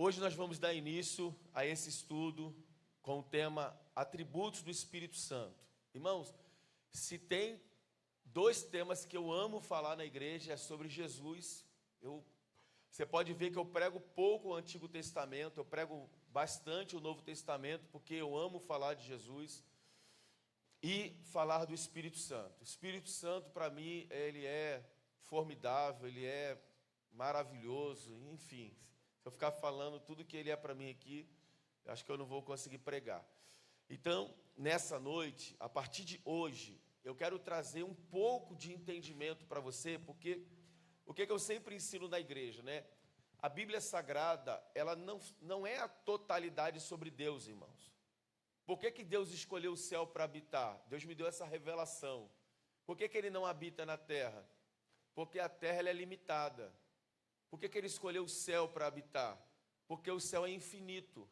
Hoje nós vamos dar início a esse estudo com o tema Atributos do Espírito Santo. Irmãos, se tem dois temas que eu amo falar na igreja, é sobre Jesus. Você pode ver que eu prego pouco o Antigo Testamento, eu prego bastante o Novo Testamento, porque eu amo falar de Jesus e falar do Espírito Santo. O Espírito Santo, para mim, ele é formidável, ele é maravilhoso, enfim. Se eu ficar falando tudo que ele é para mim aqui, eu acho que eu não vou conseguir pregar. Então, nessa noite, a partir de hoje, eu quero trazer um pouco de entendimento para você, porque o que eu sempre ensino na igreja, né? A Bíblia Sagrada, ela não é a totalidade sobre Deus, irmãos. Por que Deus escolheu o céu para habitar? Deus me deu essa revelação. Por que Ele não habita na terra? Porque a terra ela é limitada. Por que Ele escolheu o céu para habitar? Porque o céu é infinito.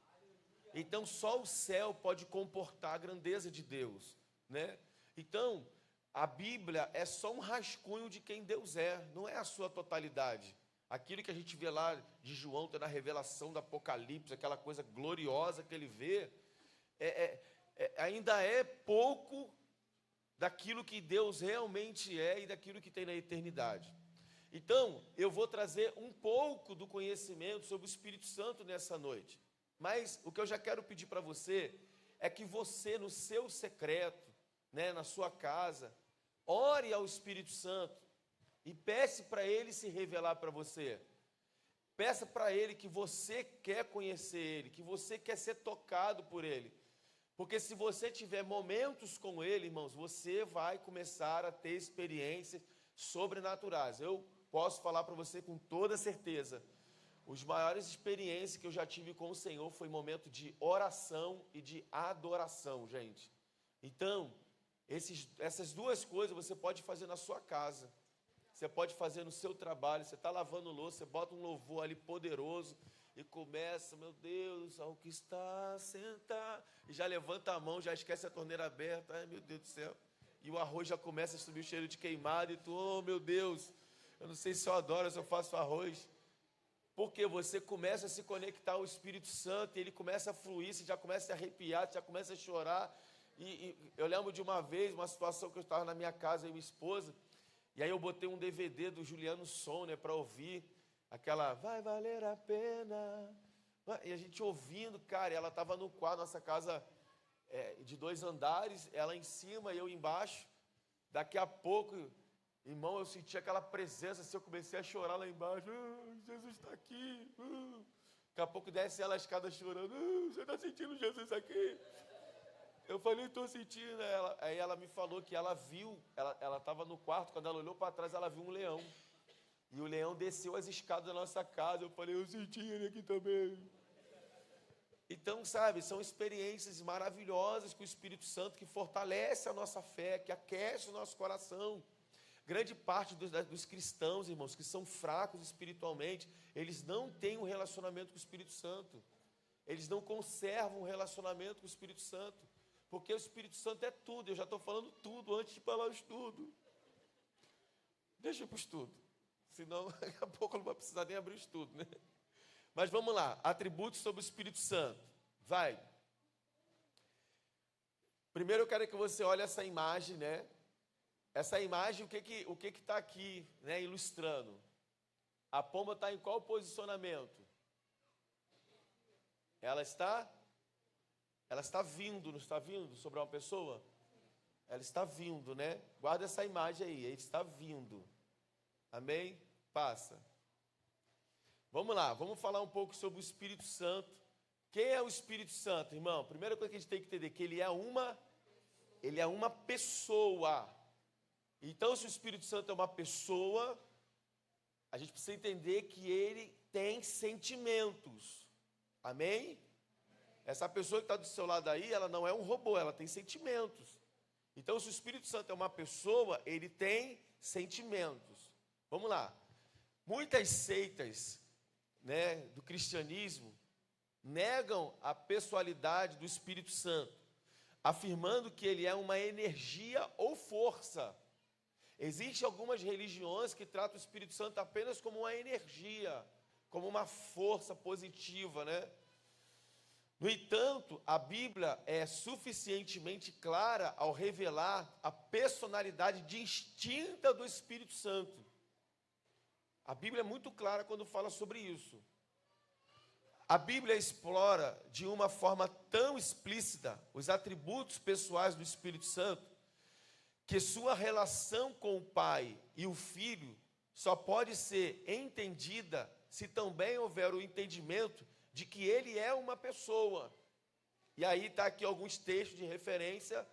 Então, só o céu pode comportar a grandeza de Deus, né? Então, a Bíblia é só um rascunho de quem Deus é, não é a sua totalidade. Aquilo que a gente vê lá de João, na revelação do Apocalipse, aquela coisa gloriosa que ele vê, ainda é pouco daquilo que Deus realmente é e daquilo que tem na eternidade. Então, eu vou trazer um pouco do conhecimento sobre o Espírito Santo nessa noite. Mas o que eu já quero pedir para você é que você, no seu secreto, né, na sua casa, ore ao Espírito Santo e peça para Ele se revelar para você. Peça para Ele que você quer conhecer Ele, que você quer ser tocado por Ele. Porque se você tiver momentos com Ele, irmãos, você vai começar a ter experiências sobrenaturais. Eu posso falar para você com toda certeza. As maiores experiências que eu já tive com o Senhor foi momento de oração e de adoração, gente. Então, essas duas coisas você pode fazer na sua casa. Você pode fazer no seu trabalho. Você está lavando louça, você bota um louvor ali poderoso e começa, meu Deus, ao que está sentado. E já levanta a mão, já esquece a torneira aberta. Ai, meu Deus do céu. E o arroz já começa a subir o cheiro de queimado. E tu, oh, meu Deus, eu não sei se eu adoro, se eu faço arroz. Porque você começa a se conectar ao Espírito Santo, e ele começa a fluir, você já começa a arrepiar, você já começa a chorar. E eu lembro de uma vez, uma situação que eu estava na minha casa, eu e minha esposa, e aí eu botei um DVD do Juliano Som, né, para ouvir, aquela, vai valer a pena. E a gente ouvindo, cara, ela estava no quarto, nossa casa de 2 andares, ela em cima e eu embaixo. Daqui a pouco, irmão, eu senti aquela presença, assim, eu comecei a chorar lá embaixo. Jesus está aqui. Daqui a pouco desce ela a escada chorando. Você está sentindo Jesus aqui? Eu falei, estou sentindo. Aí ela me falou que ela viu, ela estava no quarto, quando ela olhou para trás, ela viu um leão. E o leão desceu as escadas da nossa casa. Eu falei, eu senti ele aqui também. Então, sabe, são experiências maravilhosas com o Espírito Santo que fortalece a nossa fé, que aquece o nosso coração. Grande parte dos cristãos, irmãos, que são fracos espiritualmente, eles não têm um relacionamento com o Espírito Santo. Eles não conservam um relacionamento com o Espírito Santo. Porque o Espírito Santo é tudo. Eu já estou falando tudo antes de falar o estudo. Deixa para o estudo. Senão, daqui a pouco eu não vou precisar nem abrir o estudo, né? Mas vamos lá. Atributos sobre o Espírito Santo. Vai. Primeiro eu quero que você olhe essa imagem, né? Essa imagem, o que está aqui, né, ilustrando? A pomba está em qual posicionamento? Ela está vindo, não está vindo sobre uma pessoa? Ela está vindo, né? Guarda essa imagem aí, ele está vindo. Amém? Passa. Vamos lá, vamos falar um pouco sobre o Espírito Santo. Quem é o Espírito Santo, irmão? Primeira coisa que a gente tem que entender, que ele é uma pessoa. Então, se o Espírito Santo é uma pessoa, a gente precisa entender que ele tem sentimentos. Amém? Essa pessoa que está do seu lado aí, ela não é um robô, ela tem sentimentos. Então, se o Espírito Santo é uma pessoa, ele tem sentimentos. Vamos lá. Muitas seitas, né, do cristianismo negam a pessoalidade do Espírito Santo, afirmando que ele é uma energia ou força. Existem algumas religiões que tratam o Espírito Santo apenas como uma energia, como uma força positiva, né? No entanto, a Bíblia é suficientemente clara ao revelar a personalidade distinta do Espírito Santo. A Bíblia é muito clara quando fala sobre isso. A Bíblia explora de uma forma tão explícita os atributos pessoais do Espírito Santo, que sua relação com o Pai e o Filho só pode ser entendida se também houver o entendimento de que ele é uma pessoa. E aí está aqui alguns textos de referência,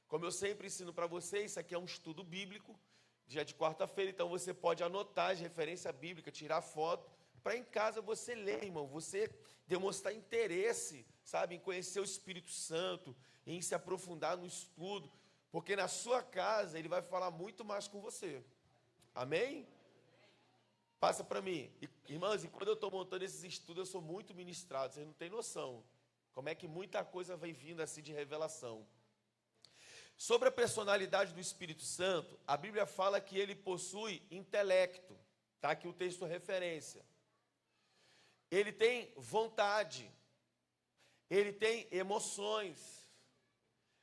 como eu sempre ensino para vocês, isso aqui é um estudo bíblico, dia de quarta-feira, então você pode anotar as referências bíblicas, tirar foto, para em casa você ler, irmão, você demonstrar interesse, sabe, em conhecer o Espírito Santo, em se aprofundar no estudo, porque na sua casa ele vai falar muito mais com você. Amém? Passa para mim. Irmãos, e quando eu estou montando esses estudos, eu sou muito ministrado, vocês não têm noção como é que muita coisa vem vindo assim de revelação. Sobre a personalidade do Espírito Santo, a Bíblia fala que ele possui intelecto. Está aqui o texto referência. Ele tem vontade. Ele tem emoções.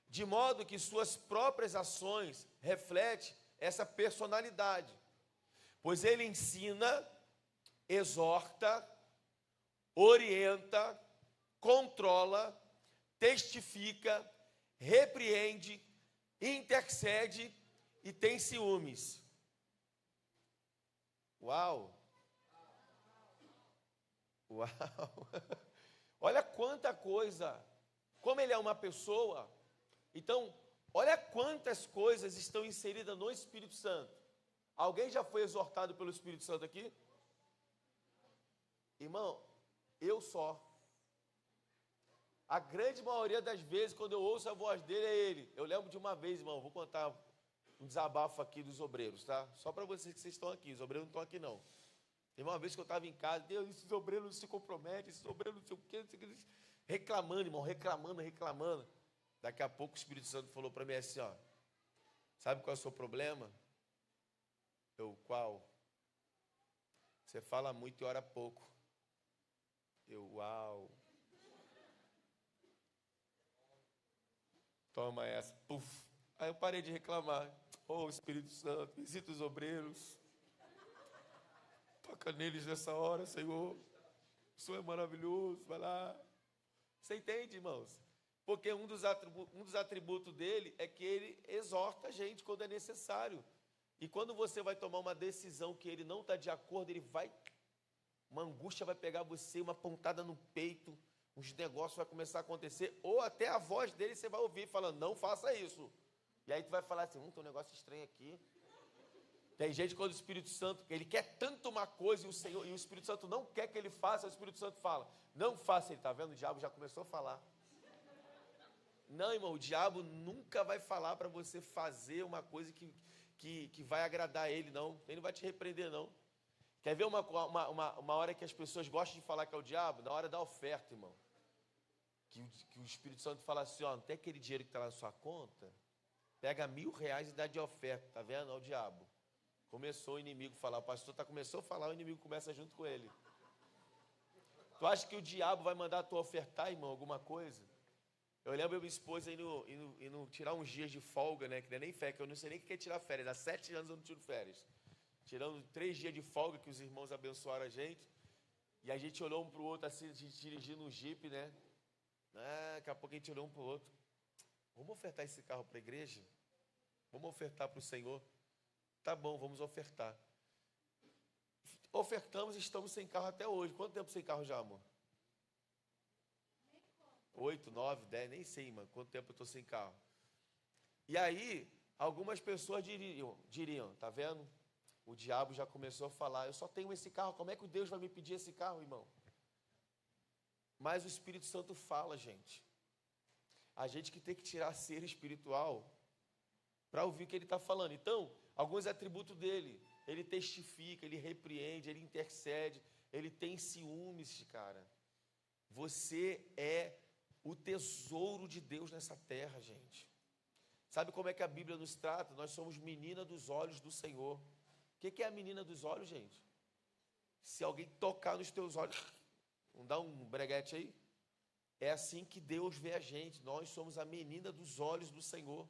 De modo que suas próprias ações refletem essa personalidade. Pois ele ensina, exorta, orienta, controla, testifica, repreende, intercede e tem ciúmes. Uau! Uau! Olha quanta coisa! Como ele é uma pessoa, então, olha quantas coisas estão inseridas no Espírito Santo. Alguém já foi exortado pelo Espírito Santo aqui? Irmão, eu só. A grande maioria das vezes, quando eu ouço a voz dele, é ele. Eu lembro de uma vez, irmão, vou contar um desabafo aqui dos obreiros, tá? Só para vocês que vocês estão aqui, os obreiros não estão aqui não. Tem uma vez que eu estava em casa, Deus, esses obreiros não se comprometem, esses obreiros não sei o quê, não sei o quê, reclamando, irmão, reclamando. Daqui a pouco o Espírito Santo falou para mim assim, ó, sabe qual é o seu problema? Eu, qual? Você fala muito e ora pouco. Eu, uau. Toma essa, puf. Aí eu parei de reclamar. Oh, Espírito Santo, visita os obreiros. Toca neles nessa hora, Senhor. O Senhor é maravilhoso, vai lá. Você entende, irmãos? Porque um dos atributos dele é que ele exorta a gente quando é necessário. E quando você vai tomar uma decisão que ele não está de acordo, ele vai, uma angústia vai pegar você, uma pontada no peito, uns negócios vai começar a acontecer, ou até a voz dele você vai ouvir falando, não faça isso. E aí tu vai falar assim, tem um negócio estranho aqui. Tem gente quando o Espírito Santo, ele quer tanto uma coisa e o Espírito Santo não quer que ele faça, o Espírito Santo fala, não faça, ele está vendo, o diabo já começou a falar. Não, irmão, o diabo nunca vai falar para você fazer uma coisa que vai agradar ele, não. Ele não vai te repreender, não. Quer ver uma hora que as pessoas gostam de falar que é o diabo? Na hora da oferta, irmão. Que o Espírito Santo fala assim, ó, não tem aquele dinheiro que está lá na sua conta? Pega R$1.000 e dá de oferta, tá vendo? É o diabo. Começou o inimigo a falar, o pastor começou a falar, o inimigo começa junto com ele. Tu acha que o diabo vai mandar tu ofertar, irmão, alguma coisa? Eu lembro minha esposa indo tirar uns dias de folga, né? Que não é nem férias, que eu não sei nem o que é tirar férias. Há 7 anos eu não tiro férias. Tirando 3 dias de folga que os irmãos abençoaram a gente. E a gente olhou um para o outro assim, a gente dirigindo um jipe, né? Daqui a pouco a gente olhou um para o outro. Vamos ofertar esse carro para a igreja? Vamos ofertar para o Senhor? Tá bom, vamos ofertar. Ofertamos e estamos sem carro até hoje. Quanto tempo sem carro já, amor? 8, 9, 10, nem sei, mano, quanto tempo eu estou sem carro. E aí, algumas pessoas diriam, tá vendo? O diabo já começou a falar, eu só tenho esse carro, como é que Deus vai me pedir esse carro, irmão? Mas o Espírito Santo fala, gente. A gente que tem que tirar a cera espiritual para ouvir o que ele está falando. Então, alguns atributos dele, ele testifica, ele repreende, ele intercede, ele tem ciúmes, cara. Você é o tesouro de Deus nessa terra, gente. Sabe como é que a Bíblia nos trata? Nós somos menina dos olhos do Senhor. O que é a menina dos olhos, gente? Se alguém tocar nos teus olhos, não dá um breguete aí? É assim que Deus vê a gente. Nós somos a menina dos olhos do Senhor.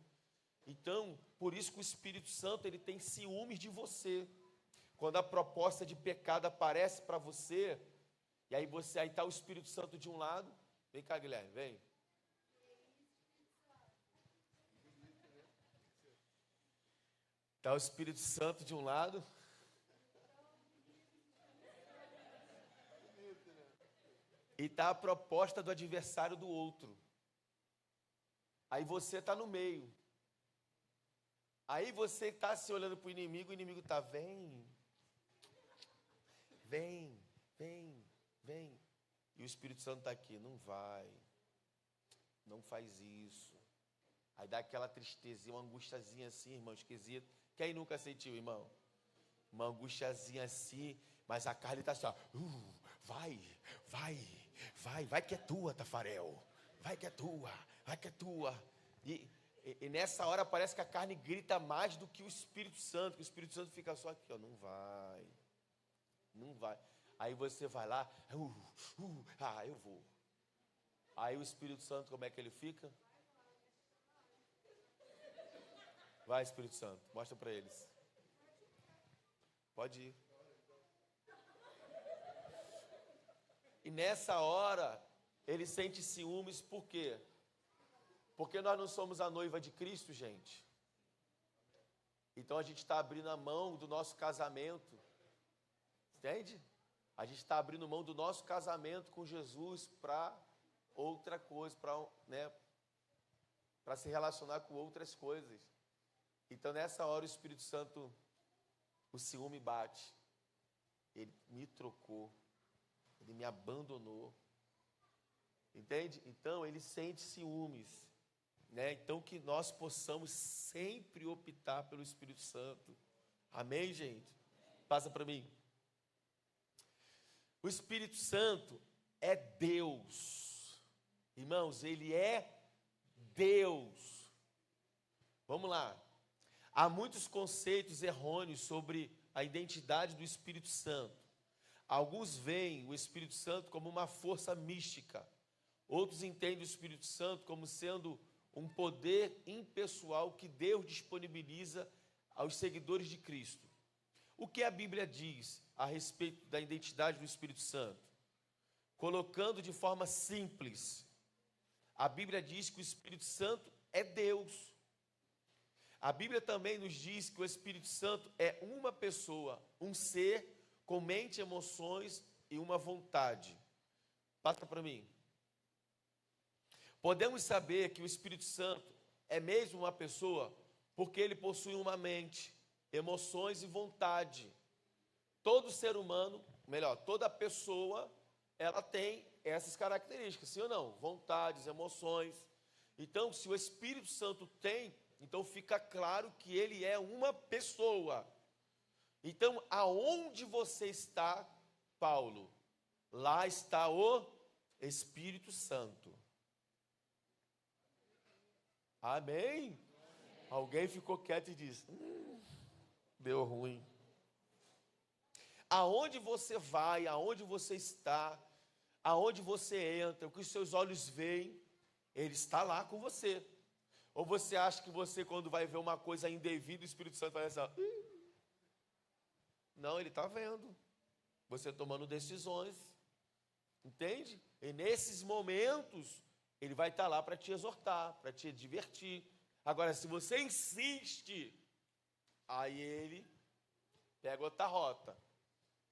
Então, por isso que o Espírito Santo, ele tem ciúmes de você. Quando a proposta de pecado aparece para você, e aí está o Espírito Santo de um lado. Vem cá, Guilherme, vem. Está o Espírito Santo de um lado. E está a proposta do adversário do outro. Aí você está no meio. Aí você está se olhando para o inimigo está, vem, vem, vem, vem. E o Espírito Santo está aqui, não vai, não faz isso. Aí dá aquela tristezinha, uma angustiazinha assim, irmão, esquisito. Quem nunca sentiu, irmão? Uma angustiazinha assim, mas a carne está assim, ó, vai que é tua, Tafarel, vai que é tua. E nessa hora parece que a carne grita mais do que o Espírito Santo, que o Espírito Santo fica só aqui, ó, não vai. Aí você vai lá, eu vou. Aí o Espírito Santo, como é que ele fica? Vai, Espírito Santo, mostra para eles. Pode ir. E nessa hora, ele sente ciúmes, por quê? Porque nós não somos a noiva de Cristo, gente. Então a gente está abrindo a mão do nosso casamento. Entende? A gente está abrindo mão do nosso casamento com Jesus para outra coisa, para se relacionar com outras coisas. Então nessa hora o Espírito Santo, o ciúme bate. Ele me trocou. Ele me abandonou. Entende? Então ele sente ciúmes. Então que nós possamos sempre optar pelo Espírito Santo. Amém, gente? Passa para mim. O Espírito Santo é Deus. Irmãos, ele é Deus. Vamos lá. Há muitos conceitos errôneos sobre a identidade do Espírito Santo. Alguns veem o Espírito Santo como uma força mística. Outros entendem o Espírito Santo como sendo um poder impessoal que Deus disponibiliza aos seguidores de Cristo. O que a Bíblia diz a respeito da identidade do Espírito Santo? Colocando de forma simples, a Bíblia diz que o Espírito Santo é Deus. A Bíblia também nos diz que o Espírito Santo é uma pessoa, um ser com mente, emoções e uma vontade. Passa para mim. Podemos saber que o Espírito Santo é mesmo uma pessoa porque ele possui uma mente, emoções e vontade. Todo ser humano, toda pessoa, ela tem essas características, sim ou não? Vontades, emoções. Então, se o Espírito Santo tem, então fica claro que ele é uma pessoa. Então, aonde você está, Paulo? Lá está o Espírito Santo. Amém? Alguém ficou quieto e disse, deu ruim. Aonde você vai, aonde você está, aonde você entra, o que os seus olhos veem, ele está lá com você. Ou você acha que você, quando vai ver uma coisa indevida, o Espírito Santo vai pensar, não, ele está vendo. Você tomando decisões. Entende? E nesses momentos, ele vai estar lá para te exortar, para te divertir. Agora, se você insiste, aí ele pega outra rota.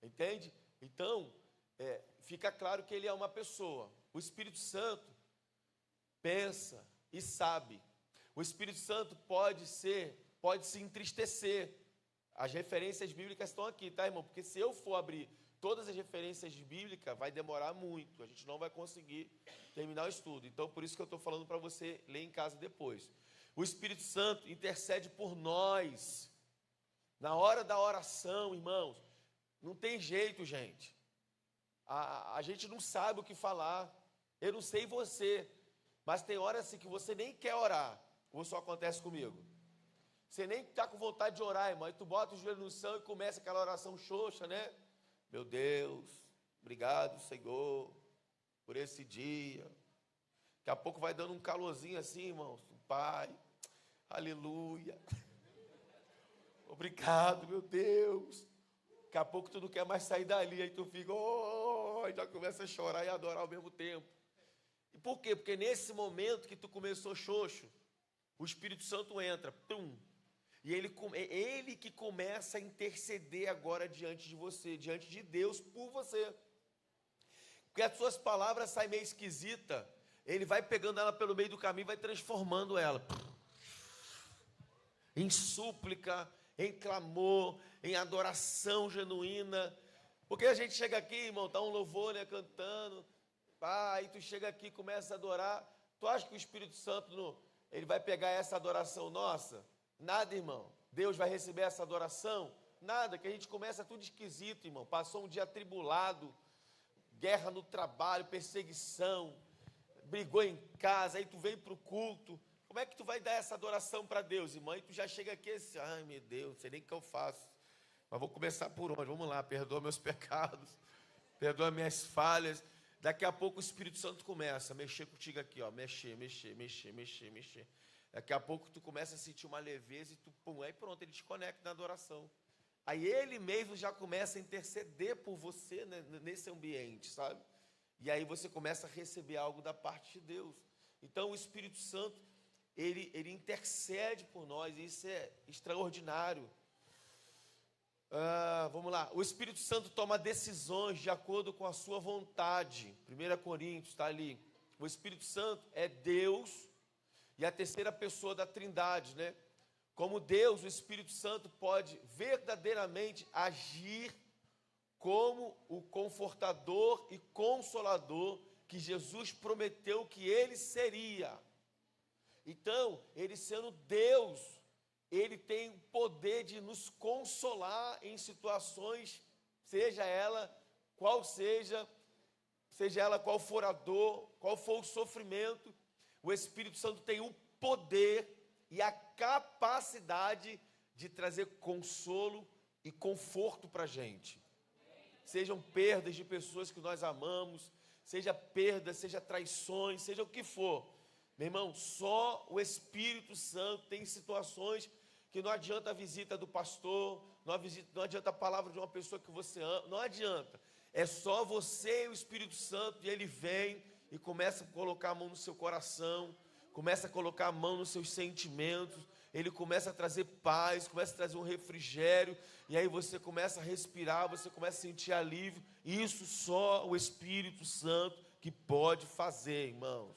Entende? Então, fica claro que ele é uma pessoa. O Espírito Santo pensa e sabe. O Espírito Santo pode se entristecer. As referências bíblicas estão aqui, tá, irmão? Porque se eu for abrir todas as referências bíblicas, vai demorar muito. A gente não vai conseguir terminar o estudo. Então, por isso que eu estou falando para você ler em casa depois. O Espírito Santo intercede por nós. Na hora da oração, irmãos, não tem jeito, gente. A gente não sabe o que falar. Eu não sei você, mas tem horas assim que você nem quer orar. Ou só acontece comigo. Você nem está com vontade de orar, irmão. Aí tu bota o joelho no chão e começa aquela oração xoxa, né? Meu Deus, obrigado, Senhor, por esse dia. Daqui a pouco vai dando um calorzinho assim, irmãos. Pai, aleluia. Obrigado, meu Deus. Daqui a pouco tu não quer mais sair dali, aí tu fica, já começa a chorar e adorar ao mesmo tempo. E por quê? Porque nesse momento que tu começou xoxo, o Espírito Santo entra, pum, e é ele que começa a interceder agora diante de você, diante de Deus por você. Porque as suas palavras saem meio esquisita, ele vai pegando ela pelo meio do caminho e vai transformando ela em súplica, em clamor, em adoração genuína. Porque a gente chega aqui, irmão, tá um louvor, né, cantando, aí tu chega aqui e começa a adorar. Tu acha que o Espírito Santo ele vai pegar essa adoração nossa? Nada, irmão. Deus vai receber essa adoração? Nada, que a gente começa tudo esquisito, irmão. Passou um dia atribulado, guerra no trabalho, perseguição, brigou em casa, aí tu vem para o culto. Como é que tu vai dar essa adoração para Deus, irmão? E tu já chega aqui assim, ai meu Deus, não sei nem o que eu faço. Mas vou começar por onde? Vamos lá, perdoa meus pecados, perdoa minhas falhas. Daqui a pouco o Espírito Santo começa a mexer contigo aqui, ó, mexer. Daqui a pouco tu começa a sentir uma leveza e tu, pum, aí pronto, ele te conecta na adoração. Aí ele mesmo já começa a interceder por você, né, nesse ambiente, sabe? E aí você começa a receber algo da parte de Deus. Então o Espírito Santo, ele intercede por nós, e isso é extraordinário. Vamos lá, o Espírito Santo toma decisões de acordo com a sua vontade. 1 Coríntios está ali. O Espírito Santo é Deus e a terceira pessoa da Trindade, né? Como Deus, o Espírito Santo pode verdadeiramente agir como o confortador e consolador que Jesus prometeu que ele seria. Então, ele sendo Deus, ele tem o poder de nos consolar em situações, seja ela qual for a dor, qual for o sofrimento. O Espírito Santo tem o poder e a capacidade de trazer consolo e conforto para a gente. Sejam perdas de pessoas que nós amamos, seja perdas, seja traições, seja o que for. Meu irmão, só o Espírito Santo tem situações que não adianta a visita do pastor, não adianta a palavra de uma pessoa que você ama, não adianta. É só você e o Espírito Santo, e ele vem e começa a colocar a mão no seu coração, começa a colocar a mão nos seus sentimentos, ele começa a trazer paz, começa a trazer um refrigério, e aí você começa a respirar, você começa a sentir alívio. Isso só o Espírito Santo que pode fazer, irmãos.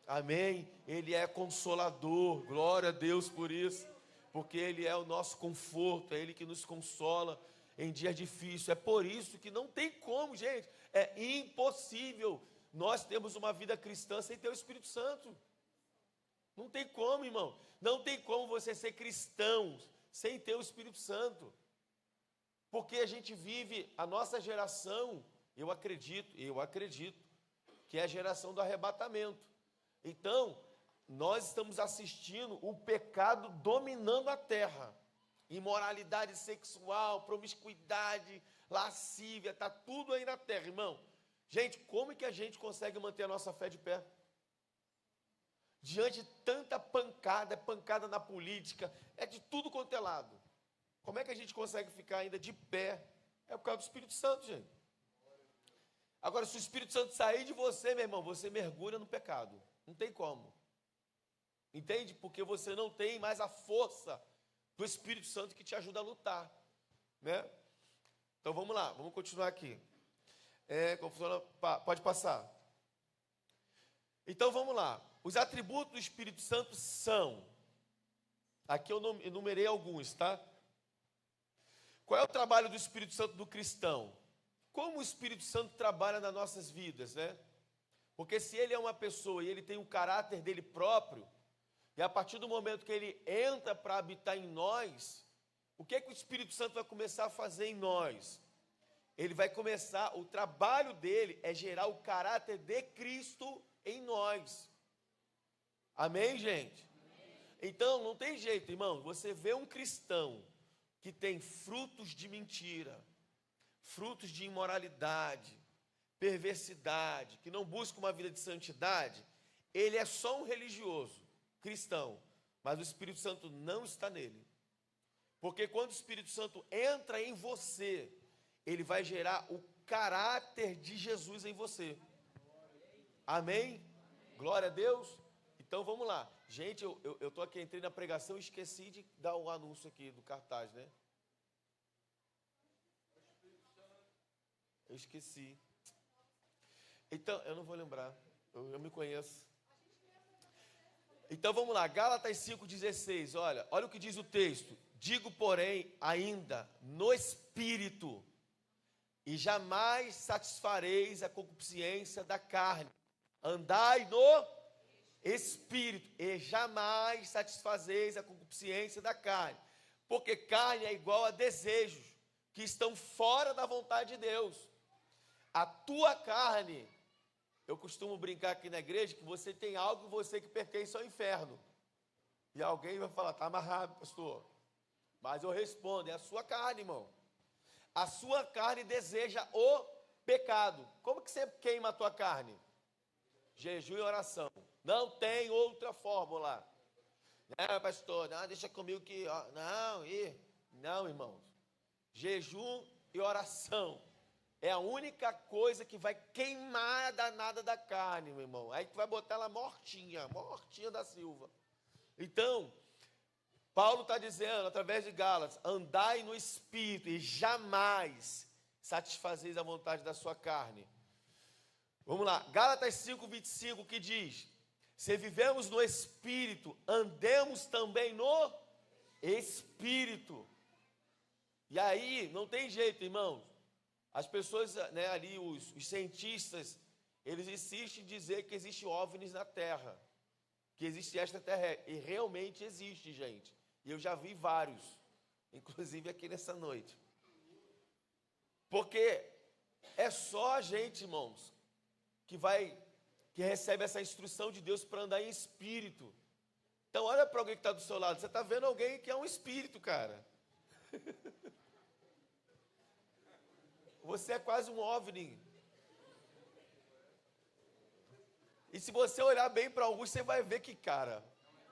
Amém? Ele é consolador, glória a Deus por isso, porque ele é o nosso conforto, é ele que nos consola em dias difíceis. É por isso que não tem como, gente, é impossível nós termos uma vida cristã sem ter o Espírito Santo. Não tem como, irmão. Não tem como você ser cristão sem ter o Espírito Santo. Porque a gente vive, a nossa geração, eu acredito, que é a geração do arrebatamento. Então, nós estamos assistindo o pecado dominando a terra. Imoralidade sexual, promiscuidade, lascívia, está tudo aí na terra, irmão. Gente, como é que a gente consegue manter a nossa fé de pé? Diante de tanta pancada, é pancada na política, é de tudo quanto é lado. Como é que a gente consegue ficar ainda de pé? É por causa do Espírito Santo, gente. Agora, se o Espírito Santo sair de você, meu irmão, você mergulha no pecado. Não tem como. Entende? Porque você não tem mais a força do Espírito Santo que te ajuda a lutar, né? Então vamos lá, vamos continuar aqui. Como funciona? Pode passar. Então vamos lá. Os atributos do Espírito Santo são, aqui eu enumerei alguns, tá? Qual é o trabalho do Espírito Santo do cristão? Como o Espírito Santo trabalha nas nossas vidas, né? Porque se ele é uma pessoa e ele tem o caráter dele próprio, e a partir do momento que ele entra para habitar em nós, o que é que o Espírito Santo vai começar a fazer em nós? Ele vai começar, o trabalho dele é gerar o caráter de Cristo em nós. Amém, gente? Então, não tem jeito, irmão. Você vê um cristão que tem frutos de mentira, frutos de imoralidade, perversidade, que não busca uma vida de santidade, ele é só um religioso, cristão, mas o Espírito Santo não está nele. Porque quando o Espírito Santo entra em você, ele vai gerar o caráter de Jesus em você. Amém? Glória a Deus. Então vamos lá. Gente, eu estou aqui, entrei na pregação e esqueci de dar o anúncio aqui do cartaz, né? Eu esqueci. Então, eu não vou lembrar. Eu me conheço. Então vamos lá, Gálatas 5,16. Olha o que diz o texto. Digo, porém, ainda no Espírito, e jamais satisfareis a concupiscência da carne. Andai no Espírito, e jamais satisfazeis a concupiscência da carne. Porque carne é igual a desejos que estão fora da vontade de Deus. A tua carne, eu costumo brincar aqui na igreja que você tem algo em você que pertence ao inferno. E alguém vai falar, está amarrado, pastor. Mas eu respondo, é a sua carne, irmão. A sua carne deseja o pecado. Como que você queima a tua carne? Jejum e oração. Não tem outra fórmula. Não, pastor, não, deixa comigo que... Não, irmãos. Jejum e oração. É a única coisa que vai queimar a danada da carne, meu irmão. Aí tu vai botar ela mortinha da Silva. Então, Paulo está dizendo, através de Gálatas, andai no Espírito e jamais satisfazeis a vontade da sua carne. Vamos lá, Gálatas 5,25, que diz, se vivemos no Espírito, andemos também no Espírito. E aí, não tem jeito, irmãos. As pessoas, né, ali, os cientistas, eles insistem em dizer que existe OVNIs na Terra, que existe extraterrestre, e realmente existe, gente. E eu já vi vários, inclusive aqui nessa noite. Porque é só a gente, irmãos, que recebe essa instrução de Deus para andar em espírito. Então olha para alguém que está do seu lado, você está vendo alguém que é um espírito, cara. Você é quase um OVNI. E se você olhar bem para alguns, você vai ver que, cara,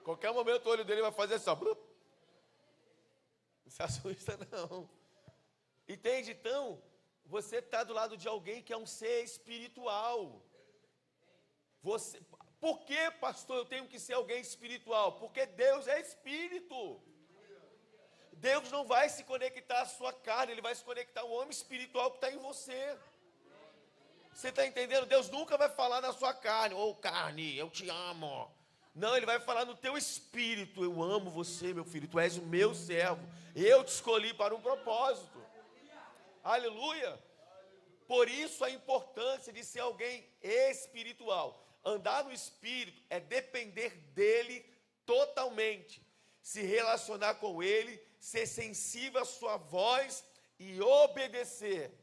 qualquer momento o olho dele vai fazer assim, ó. Não se assusta, não. Entende? Então, você está do lado de alguém que é um ser espiritual. Por que, pastor, eu tenho que ser alguém espiritual? Porque Deus é espírito. Deus não vai se conectar à sua carne, Ele vai se conectar ao homem espiritual que está em você. Você está entendendo? Deus nunca vai falar na sua carne, carne, eu te amo. Não, Ele vai falar no teu espírito, eu amo você, meu filho, tu és o meu servo, eu te escolhi para um propósito. Aleluia! Por isso a importância de ser alguém espiritual. Andar no Espírito é depender dEle totalmente, se relacionar com Ele, ser sensível à sua voz e obedecer.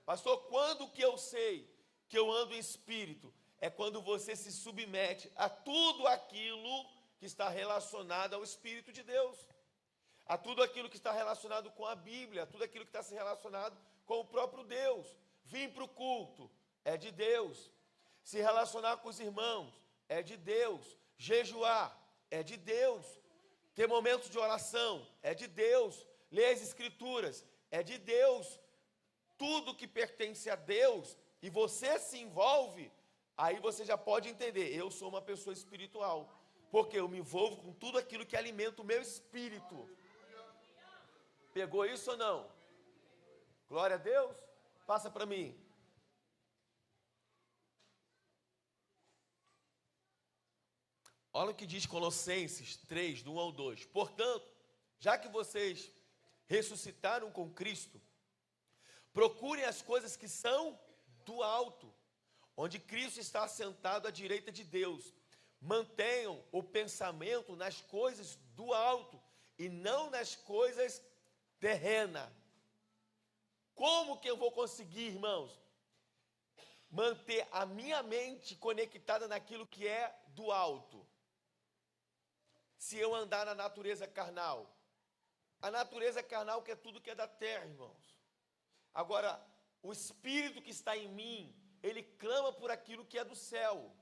Pastor, quando que eu sei que eu ando em Espírito? É quando você se submete a tudo aquilo que está relacionado ao Espírito de Deus, a tudo aquilo que está relacionado com a Bíblia, a tudo aquilo que está relacionado com o próprio Deus. Vir para o culto é de Deus. Se relacionar com os irmãos é de Deus. Jejuar é de Deus. Ter momentos de oração é de Deus. Ler as Escrituras é de Deus. Tudo que pertence a Deus e você se envolve, aí você já pode entender, eu sou uma pessoa espiritual, porque eu me envolvo com tudo aquilo que alimenta o meu espírito. Pegou isso ou não? Glória a Deus. Passa para mim. Olha o que diz Colossenses 3, do 1 ao 2. Portanto, já que vocês ressuscitaram com Cristo, procurem as coisas que são do alto, onde Cristo está assentado à direita de Deus. Mantenham o pensamento nas coisas do alto e não nas coisas terrenas. Como que eu vou conseguir, irmãos, manter a minha mente conectada naquilo que é do alto? Se eu andar na natureza carnal. A natureza carnal que é tudo que é da terra, irmãos. Agora, o Espírito que está em mim, ele clama por aquilo que é do céu.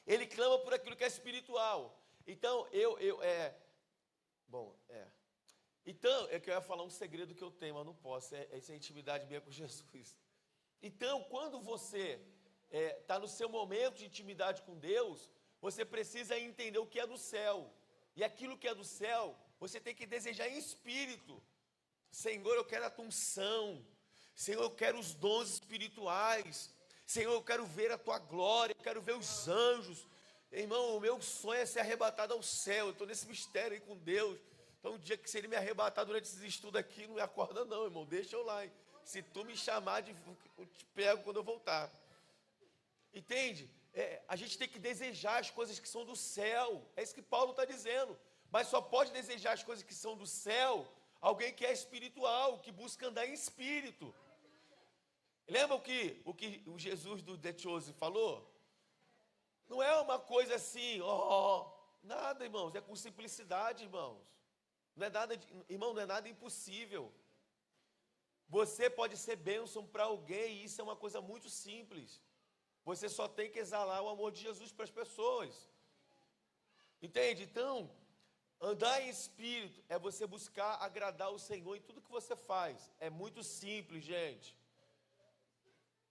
Ele clama por aquilo que é espiritual. Então, Então, é que eu ia falar um segredo que eu tenho, mas não posso. Essa é a intimidade minha com Jesus. Então, quando você está no seu momento de intimidade com Deus, você precisa entender o que é do céu. E aquilo que é do céu, você tem que desejar em espírito. Senhor, eu quero a tua unção. Senhor, eu quero os dons espirituais. Senhor, eu quero ver a tua glória, eu quero ver os anjos. Irmão, o meu sonho é ser arrebatado ao céu. Eu estou nesse mistério aí com Deus. Então, um dia que se ele me arrebatar durante esses estudos aqui, não me acorda não, irmão. Deixa eu lá, hein? Se tu me chamar, eu te pego quando eu voltar. Entende? A gente tem que desejar as coisas que são do céu. É isso que Paulo está dizendo. Mas só pode desejar as coisas que são do céu alguém que é espiritual, que busca andar em espírito. Lembra o que o Jesus do The Chosen falou? Não é uma coisa assim, nada, irmãos, é com simplicidade, irmãos. Não é nada, irmão, não é nada impossível. Você pode ser bênção para alguém, e isso é uma coisa muito simples. Você só tem que exalar o amor de Jesus para as pessoas. Entende? Então, andar em espírito é você buscar agradar o Senhor em tudo que você faz. É muito simples, gente.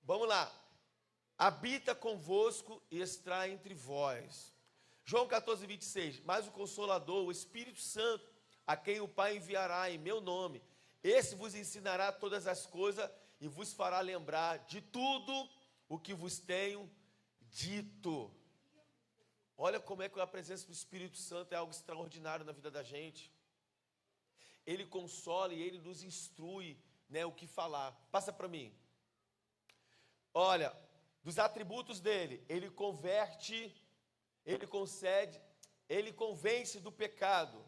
Vamos lá. Habita convosco e está entre vós. João 14, 26. Mas o Consolador, o Espírito Santo, a quem o Pai enviará em meu nome, esse vos ensinará todas as coisas e vos fará lembrar de tudo o que vos tenho dito. Olha como é que a presença do Espírito Santo é algo extraordinário na vida da gente. Ele consola e ele nos instrui, né, o que falar. Passa para mim. Olha, dos atributos dele, ele converte, ele concede, ele convence do pecado.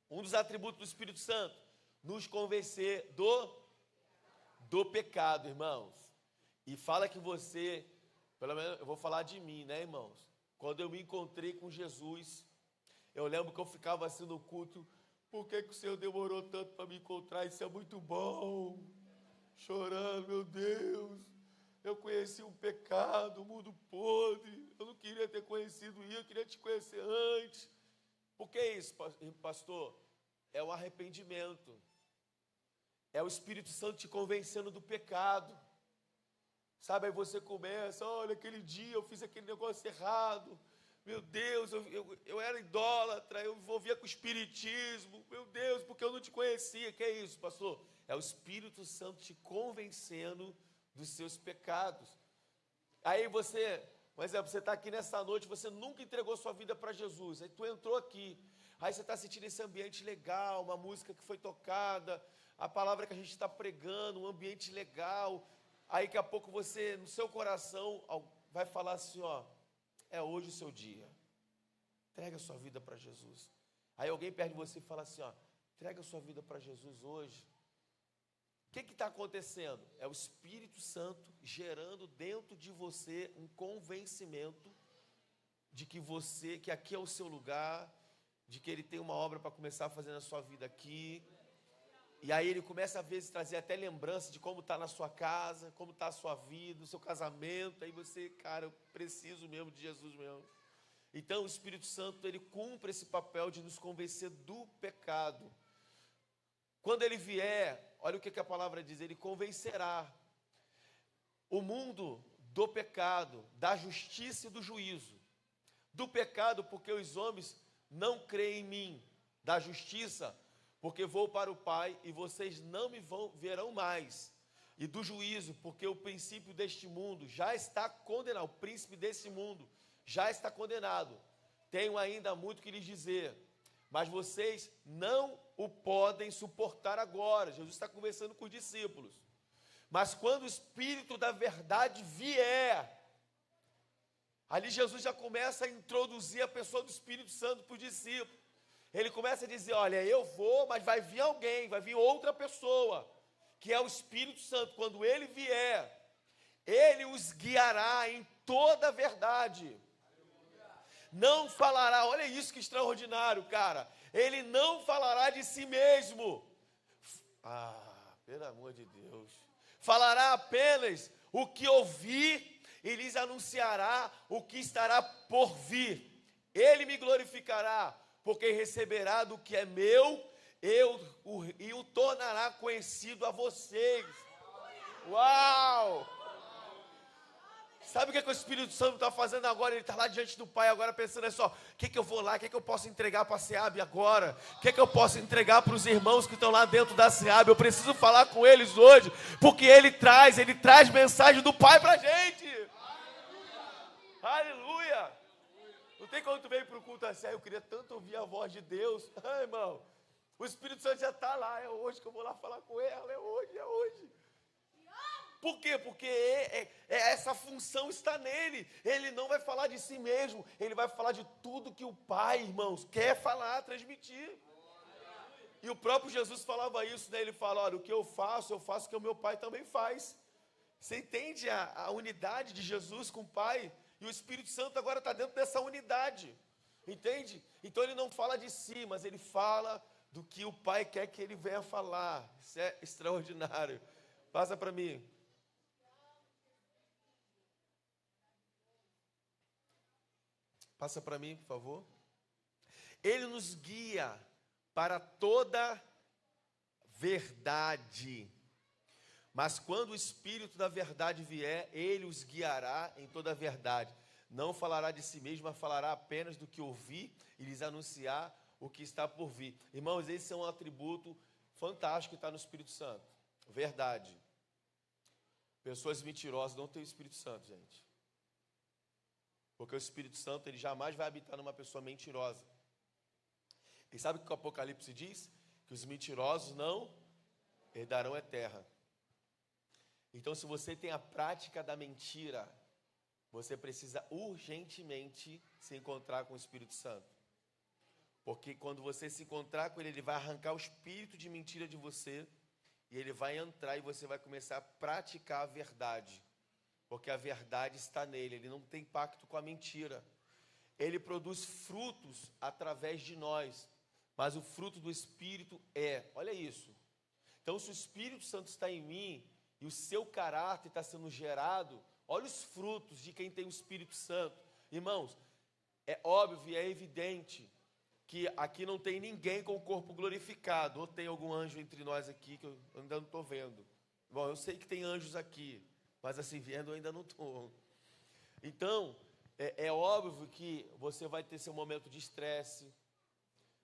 Um dos atributos do Espírito Santo, nos convencer do pecado, irmãos. E fala que você, pelo menos eu vou falar de mim, né, irmãos? Quando eu me encontrei com Jesus, eu lembro que eu ficava assim no culto, por que o Senhor demorou tanto para me encontrar? Isso é muito bom. Chorando, meu Deus, eu conheci um pecado, um mundo podre, eu não queria ter conhecido isso, eu queria te conhecer antes. Por que isso, pastor? É o arrependimento. É o Espírito Santo te convencendo do pecado. Sabe, aí você começa, olha, aquele dia eu fiz aquele negócio errado, meu Deus, eu era idólatra, eu envolvia com o espiritismo, meu Deus, porque eu não te conhecia. Que é isso, pastor? É o Espírito Santo te convencendo dos seus pecados. Aí você, por exemplo, você está aqui nessa noite, você nunca entregou sua vida para Jesus, aí tu entrou aqui, aí você está sentindo esse ambiente legal, uma música que foi tocada, a palavra que a gente está pregando, um ambiente legal. Aí daqui a pouco você, no seu coração, vai falar assim, é hoje o seu dia. Entrega a sua vida para Jesus. Aí alguém perto de você e fala assim, entrega a sua vida para Jesus hoje. O que está acontecendo? É o Espírito Santo gerando dentro de você um convencimento de que aqui é o seu lugar, de que ele tem uma obra para começar a fazer na sua vida aqui. E aí ele começa, às vezes, a trazer até lembrança de como está na sua casa, como está a sua vida, o seu casamento. Aí você, cara, eu preciso mesmo de Jesus mesmo. Então o Espírito Santo, ele cumpre esse papel de nos convencer do pecado. Quando ele vier, olha o que a palavra diz, ele convencerá o mundo do pecado, da justiça e do juízo. Do pecado, porque os homens não creem em mim. Da justiça, porque vou para o Pai e vocês não me verão mais. E do juízo, porque o princípio deste mundo já está condenado. O príncipe desse mundo já está condenado. Tenho ainda muito que lhes dizer, mas vocês não o podem suportar agora. Jesus está conversando com os discípulos. Mas quando o Espírito da verdade vier, ali Jesus já começa a introduzir a pessoa do Espírito Santo para os discípulos. Ele começa a dizer, olha, eu vou, mas vai vir alguém, vai vir outra pessoa, que é o Espírito Santo. Quando ele vier, ele os guiará em toda a verdade. Não falará, olha isso que extraordinário, cara. Ele não falará de si mesmo. Pelo amor de Deus. Falará apenas o que ouvir e lhes anunciará o que estará por vir. Ele me glorificará, porque receberá do que é meu, e o tornará conhecido a vocês. Uau! Sabe o que o Espírito Santo está fazendo agora? Ele está lá diante do Pai agora pensando só, o que eu vou lá, o que eu posso entregar para a SEAB agora? O que eu posso entregar para os irmãos que estão lá dentro da SEAB? Eu preciso falar com eles hoje, porque ele traz mensagem do Pai para a gente. Aleluia! Não tem quando tu veio para o culto assim, eu queria tanto ouvir a voz de Deus. Ai, irmão, o Espírito Santo já está lá, é hoje que eu vou lá falar com ela, é hoje. Por quê? Porque essa função está nele. Ele não vai falar de si mesmo, ele vai falar de tudo que o Pai, irmãos, quer falar, transmitir. E o próprio Jesus falava isso, né? Ele fala, olha, o que eu faço o que o meu Pai também faz. Você entende a unidade de Jesus com o Pai? E o Espírito Santo agora está dentro dessa unidade, entende? Então ele não fala de si, mas ele fala do que o Pai quer que ele venha falar. Isso é extraordinário. Passa para mim. Passa para mim, por favor. Ele nos guia para toda verdade. Mas quando o Espírito da verdade vier, ele os guiará em toda a verdade. Não falará de si mesmo, mas falará apenas do que ouvir e lhes anunciar o que está por vir. Irmãos, esse é um atributo fantástico que está no Espírito Santo. Verdade. Pessoas mentirosas não têm o Espírito Santo, gente. Porque o Espírito Santo, ele jamais vai habitar numa pessoa mentirosa. E sabe o que o Apocalipse diz? Que os mentirosos não herdarão a terra. Então, se você tem a prática da mentira, você precisa urgentemente se encontrar com o Espírito Santo. Porque quando você se encontrar com ele, ele vai arrancar o espírito de mentira de você, e ele vai entrar e você vai começar a praticar a verdade. Porque a verdade está nele, ele não tem pacto com a mentira. Ele produz frutos através de nós, mas o fruto do Espírito olha isso. Então, se o Espírito Santo está em mim, e o seu caráter está sendo gerado, olha os frutos de quem tem o Espírito Santo. Irmãos, é óbvio e é evidente que aqui não tem ninguém com o corpo glorificado. Ou tem algum anjo entre nós aqui que eu ainda não estou vendo. Bom, eu sei que tem anjos aqui, mas assim, vendo eu ainda não estou. Então, é óbvio que você vai ter seu momento de estresse,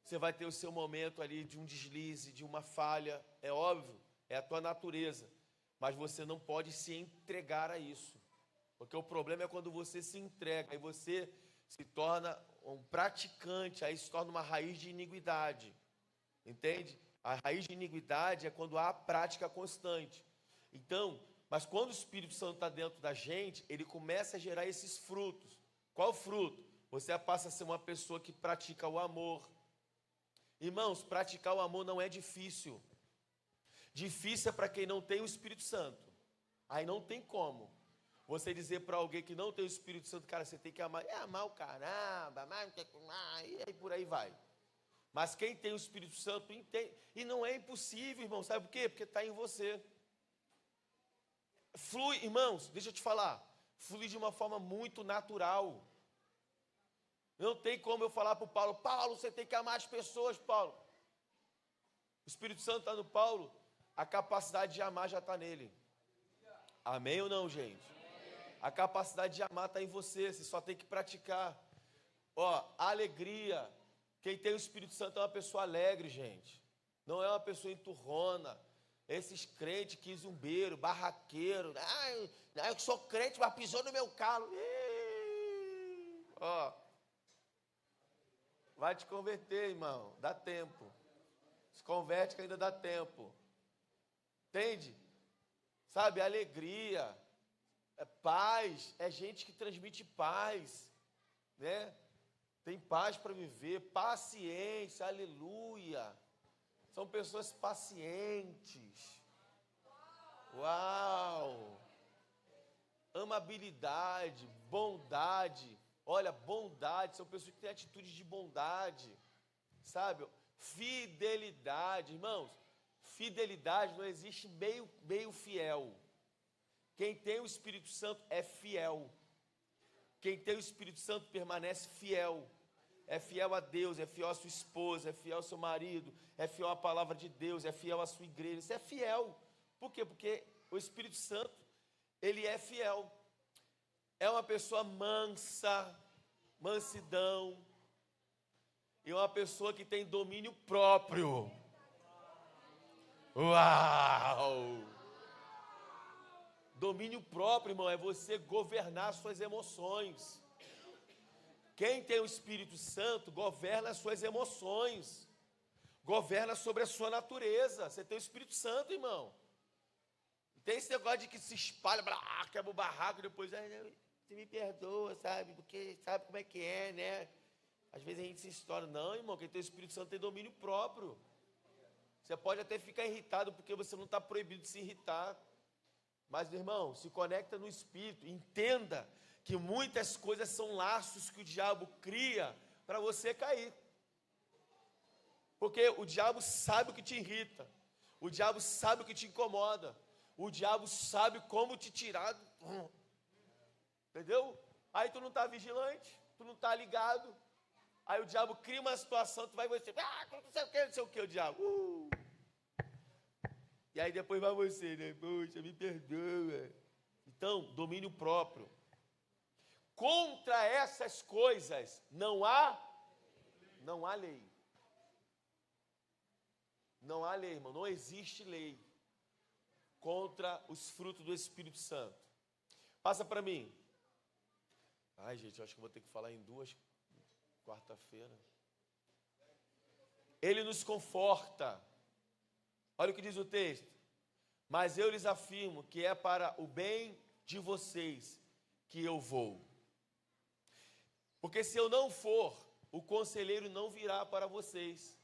você vai ter o seu momento ali de um deslize, de uma falha, é óbvio, é a tua natureza. Mas você não pode se entregar a isso. Porque o problema é quando você se entrega, aí você se torna um praticante, aí se torna uma raiz de iniquidade. Entende? A raiz de iniquidade é quando há prática constante. Então, mas quando o Espírito Santo está dentro da gente, ele começa a gerar esses frutos. Qual fruto? Você passa a ser uma pessoa que pratica o amor. Irmãos, praticar o amor não é difícil. Difícil é para quem não tem o Espírito Santo. Aí não tem como você dizer para alguém que não tem o Espírito Santo, cara, você tem que amar. Amar o caramba, amar não quer amar, e aí por aí vai. Mas quem tem o Espírito Santo entende. E não é impossível, irmão. Sabe por quê? Porque está em você. Flui, irmãos, deixa eu te falar. Flui de uma forma muito natural. Não tem como eu falar para o Paulo, Paulo, você tem que amar as pessoas, Paulo. O Espírito Santo está no Paulo. A capacidade de amar já está nele. Amém ou não, gente? A capacidade de amar está em você. Você só tem que praticar. Ó, alegria. Quem tem o Espírito Santo é uma pessoa alegre, gente. Não é uma pessoa enturrona. Esses crentes quizumbeiro, barraqueiro. Eu sou crente, mas pisou no meu calo. Ó, vai te converter, irmão. Dá tempo. Se converte que ainda dá tempo. Entende? Sabe, alegria, paz, é gente que transmite paz, né? Tem paz para viver, paciência, aleluia. São pessoas pacientes. Uau! Amabilidade, bondade. Olha, bondade, são pessoas que têm atitudes de bondade, sabe? Fidelidade, irmãos. fidelidade, não existe meio fiel. Quem tem o Espírito Santo é fiel. Quem tem o Espírito Santo permanece fiel. É fiel a Deus, é fiel à sua esposa, é fiel ao seu marido, é fiel à palavra de Deus, é fiel à sua igreja. Isso é fiel. Por quê? Porque o Espírito Santo, ele é fiel. É uma pessoa mansa, mansidão. E uma pessoa que tem domínio próprio. Uau! Domínio próprio, irmão, é você governar suas emoções. Quem tem o Espírito Santo governa as suas emoções. Governa sobre a sua natureza. Você tem o Espírito Santo, irmão. Tem esse negócio de que se espalha, quebra o barraco, depois você me perdoa, sabe? Porque sabe como é que é, né? Às vezes a gente se estoura. Não, irmão, quem tem o Espírito Santo tem domínio próprio. Você pode até ficar irritado porque você não está proibido de se irritar. Mas, irmão, se conecta no Espírito. Entenda que muitas coisas são laços que o diabo cria para você cair. Porque o diabo sabe o que te irrita. O diabo sabe o que te incomoda. O diabo sabe como te tirar. Entendeu? Aí tu não está vigilante, tu não está ligado. Aí o diabo cria uma situação, tu vai você, não sei o que, o diabo. E aí depois vai você, né? Poxa, me perdoa. Então, domínio próprio. Contra essas coisas não há lei. Não há lei, irmão. Não existe lei contra os frutos do Espírito Santo. Passa para mim. Ai, gente, eu acho que vou ter que falar em 2 quarta-feira. Ele nos conforta. Olha o que diz o texto. Mas eu lhes afirmo que é para o bem de vocês que eu vou. Porque se eu não for, o conselheiro não virá para vocês.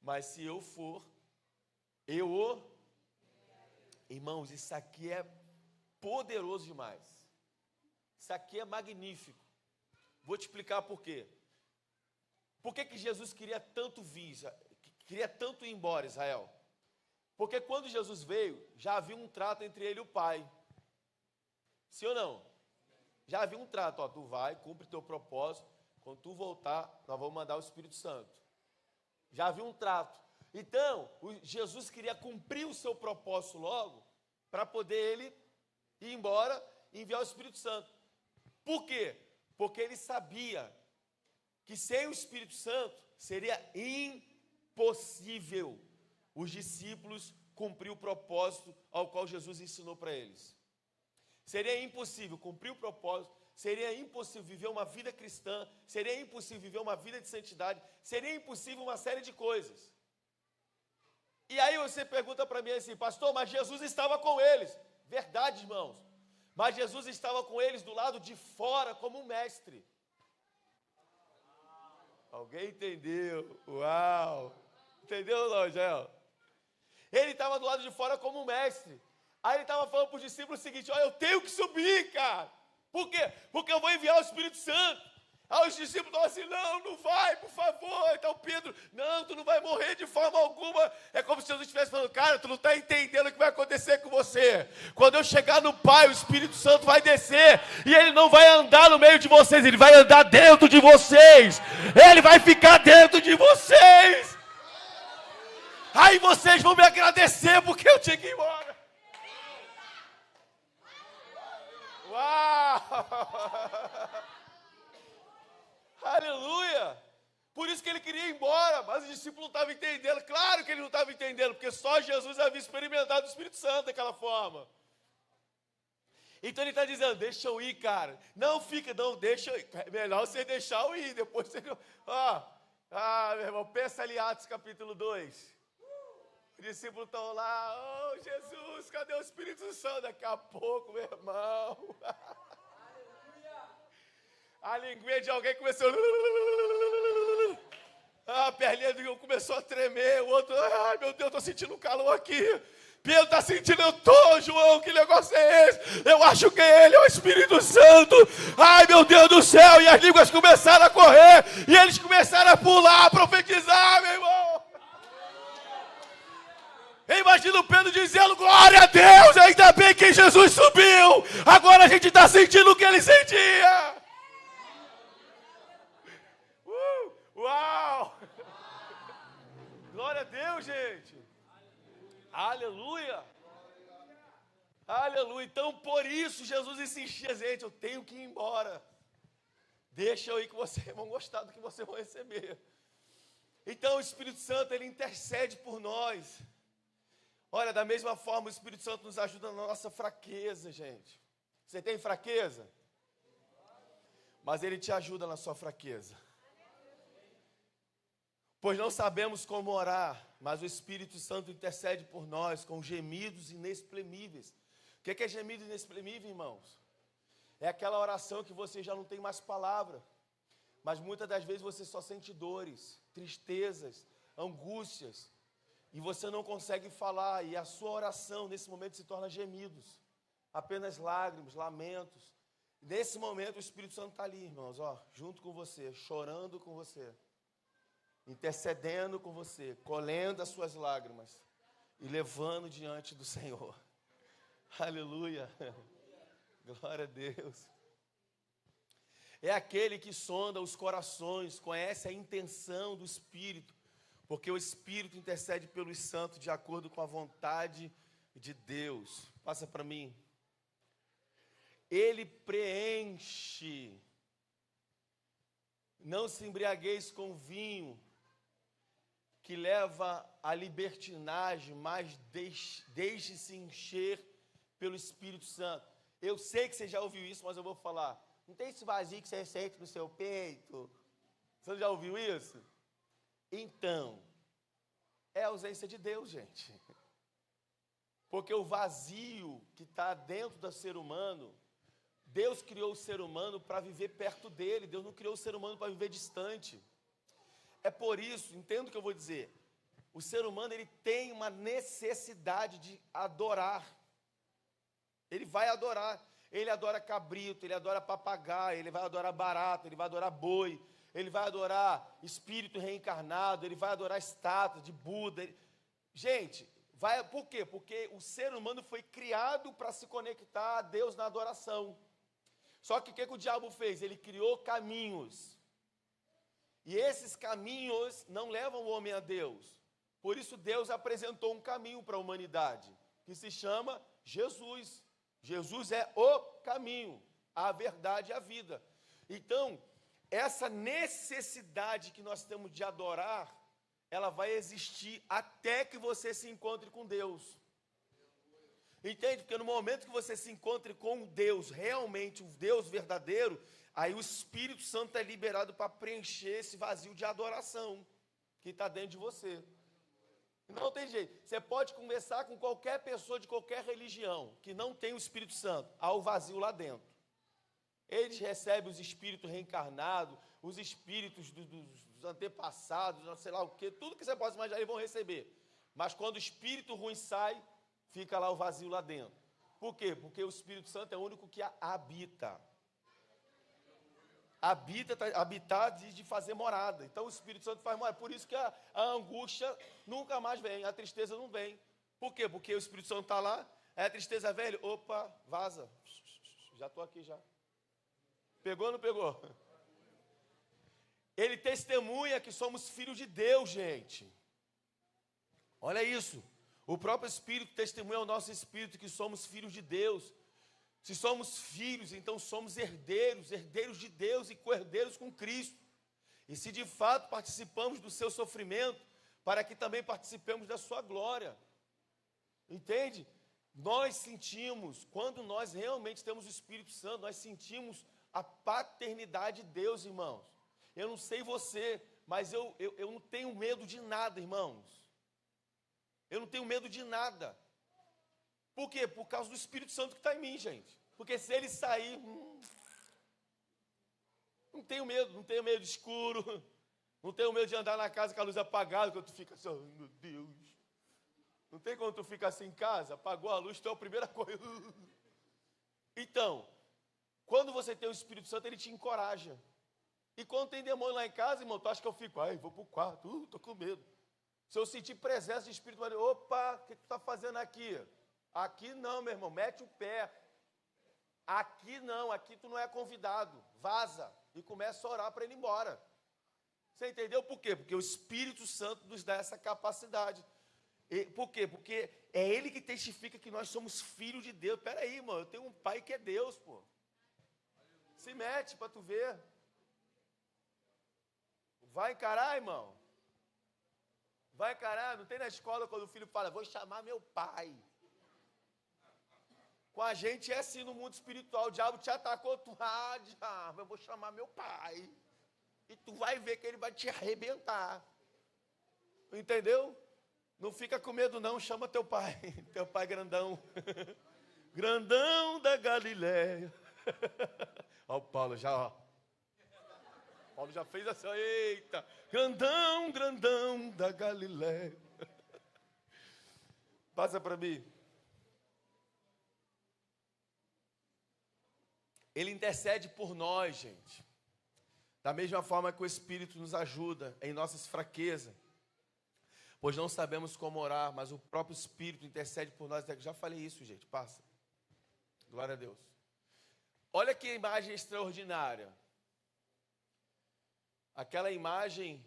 Mas se eu for, eu o... Irmãos, isso aqui é poderoso demais. Isso aqui é magnífico. Vou te explicar por quê. Por que Jesus queria tanto vir, queria tanto ir embora, Israel? Porque quando Jesus veio, já havia um trato entre ele e o Pai. Sim ou não? Já havia um trato, ó, tu vai, cumpre teu propósito, quando tu voltar, nós vamos mandar o Espírito Santo. Já havia um trato. Então, Jesus queria cumprir o seu propósito logo, para poder ele ir embora e enviar o Espírito Santo. Por quê? Porque ele sabia que sem o Espírito Santo seria impossível os discípulos cumprir o propósito ao qual Jesus ensinou para eles. Seria impossível cumprir o propósito, seria impossível viver uma vida cristã, seria impossível viver uma vida de santidade, seria impossível uma série de coisas. E aí você pergunta para mim assim, pastor, mas Jesus estava com eles. Verdade, irmãos. Mas Jesus estava com eles do lado de fora como um mestre. Alguém entendeu? Uau! Entendeu, não, Jael? Ele estava do lado de fora como um mestre. Aí ele estava falando para os discípulos o seguinte, olha, eu tenho que subir, cara. Por quê? Porque eu vou enviar o Espírito Santo. Aí os discípulos estão assim, não vai, por favor. Então Pedro, não, tu não vai morrer de forma alguma. É como se Jesus estivesse falando, cara, tu não está entendendo o que vai acontecer com você. Quando eu chegar no Pai, o Espírito Santo vai descer. E ele não vai andar no meio de vocês, ele vai andar dentro de vocês. Ele vai ficar dentro de vocês. Aí vocês vão me agradecer porque eu tinha que ir embora. Uau! Aleluia! Por isso que ele queria ir embora, mas os discípulos não estavam entendendo. Claro que ele não estava entendendo, porque só Jesus havia experimentado o Espírito Santo daquela forma. Então ele está dizendo, deixa eu ir, cara. Não fica, não, deixa eu ir. É melhor você deixar eu ir, depois você... meu irmão, pensa ali Atos capítulo 2. Os discípulos estão lá, oh Jesus, cadê o Espírito Santo? Daqui a pouco, meu irmão. A linguinha de alguém começou... A perninha de um começou a tremer, o outro, ai meu Deus, estou sentindo um calor aqui. Pedro está sentindo, eu estou, João, que negócio é esse? Eu acho que ele é o Espírito Santo. Ai meu Deus do céu, e as línguas começaram a correr, e eles começaram a pular, a profetizar, meu irmão. Eu imagino Pedro dizendo, glória a Deus, ainda bem que Jesus subiu. Agora a gente está sentindo o que ele sentia. Uau! Glória a Deus, gente. Aleluia. Aleluia. Então, por isso, Jesus insistia, gente, eu tenho que ir embora. Deixa eu ir que vocês vão gostar do que vocês vão receber. Então, o Espírito Santo, ele intercede por nós. Olha, da mesma forma, o Espírito Santo nos ajuda na nossa fraqueza, gente. Você tem fraqueza? Mas ele te ajuda na sua fraqueza. Pois não sabemos como orar, mas o Espírito Santo intercede por nós com gemidos inexprimíveis. O que é gemido inexprimível, irmãos? É aquela oração que você já não tem mais palavra, mas muitas das vezes você só sente dores, tristezas, angústias, e você não consegue falar, e a sua oração nesse momento se torna gemidos, apenas lágrimas, lamentos. Nesse momento o Espírito Santo está ali, irmãos, ó, junto com você, chorando com você, intercedendo com você, colhendo as suas lágrimas e levando diante do Senhor. Aleluia. Glória a Deus. É aquele que sonda os corações, conhece a intenção do Espírito, porque o Espírito intercede pelos santos de acordo com a vontade de Deus. Passa para mim. Ele preenche. Não se embriagueis com vinho, que leva à libertinagem, mas deixe-se encher pelo Espírito Santo. Eu sei que você já ouviu isso, mas eu vou falar. Não tem esse vazio que você sente no seu peito? Você já ouviu isso? Então, é a ausência de Deus, gente. Porque o vazio que está dentro do ser humano, Deus criou o ser humano para viver perto dele. Deus não criou o ser humano para viver distante. É por isso, entendo o que eu vou dizer. O ser humano, ele tem uma necessidade de adorar. Ele vai adorar. Ele adora cabrito, ele adora papagaio, ele vai adorar barato, ele vai adorar boi, ele vai adorar espírito reencarnado, ele vai adorar estátua de Buda. Gente, por quê? Porque o ser humano foi criado para se conectar a Deus na adoração. Só que o que o diabo fez? Ele criou caminhos. E esses caminhos não levam o homem a Deus. Por isso Deus apresentou um caminho para a humanidade, que se chama Jesus. Jesus é o caminho, a verdade e a vida. Então, essa necessidade que nós temos de adorar, ela vai existir até que você se encontre com Deus. Entende? Porque no momento que você se encontre com Deus, realmente o Deus verdadeiro, aí o Espírito Santo é liberado para preencher esse vazio de adoração que está dentro de você. Não tem jeito. Você pode conversar com qualquer pessoa de qualquer religião que não tem o Espírito Santo. Há o vazio lá dentro. Eles recebem os espíritos reencarnados, os espíritos dos antepassados, sei lá o quê. Tudo que você possa imaginar, eles vão receber. Mas quando o espírito ruim sai, fica lá o vazio lá dentro. Por quê? Porque o Espírito Santo é o único que habita. Habitar de fazer morada. Então o Espírito Santo faz morada. Por isso que a angústia nunca mais vem, a tristeza não vem. Por quê? Porque o Espírito Santo está lá, aí a tristeza velho, opa, vaza. Já estou aqui já. Pegou ou não pegou? Ele testemunha que somos filhos de Deus, gente. Olha isso. O próprio Espírito testemunha ao nosso Espírito que somos filhos de Deus. Se somos filhos, então somos herdeiros, herdeiros de Deus e co-herdeiros com Cristo. E se de fato participamos do seu sofrimento, para que também participemos da sua glória. Entende? Nós sentimos, quando nós realmente temos o Espírito Santo, nós sentimos a paternidade de Deus, irmãos. Eu não sei você, mas eu não tenho medo de nada, irmãos. Eu não tenho medo de nada. Por quê? Por causa do Espírito Santo que está em mim, gente. Porque se ele sair, não tenho medo de escuro, não tenho medo de andar na casa com a luz apagada, quando tu fica assim, oh, meu Deus. Não tem quando tu fica assim em casa, apagou a luz, tu é a primeira coisa. Então, quando você tem o Espírito Santo, ele te encoraja. E quando tem demônio lá em casa, irmão, tu acha que eu fico, ai, vou para o quarto, estou com medo. Se eu sentir presença de espírito maligno, opa, o que tu está fazendo aqui? Aqui não, meu irmão, mete o pé. Aqui não, aqui tu não é convidado. Vaza e começa a orar para ele ir embora. Você entendeu por quê? Porque o Espírito Santo nos dá essa capacidade. Por quê? Porque é ele que testifica que nós somos filhos de Deus. Espera aí, mano, eu tenho um pai que é Deus, pô. Se mete para tu ver. Vai encarar, irmão? Vai encarar? Não tem na escola quando o filho fala, vou chamar meu pai. Com a gente é assim no mundo espiritual. O diabo te atacou, tu, diabo, eu vou chamar meu pai. E tu vai ver que ele vai te arrebentar. Entendeu? Não fica com medo não, chama teu pai. Teu pai grandão. Grandão da Galileia. Ó o Paulo já, ó. Paulo já fez assim, eita. Grandão, grandão da Galileia. Passa para mim. Ele intercede por nós, gente. Da mesma forma que o Espírito nos ajuda em nossas fraquezas. Pois não sabemos como orar, mas o próprio Espírito intercede por nós. Já falei isso, gente, passa. Glória a Deus. Olha que imagem extraordinária. Aquela imagem,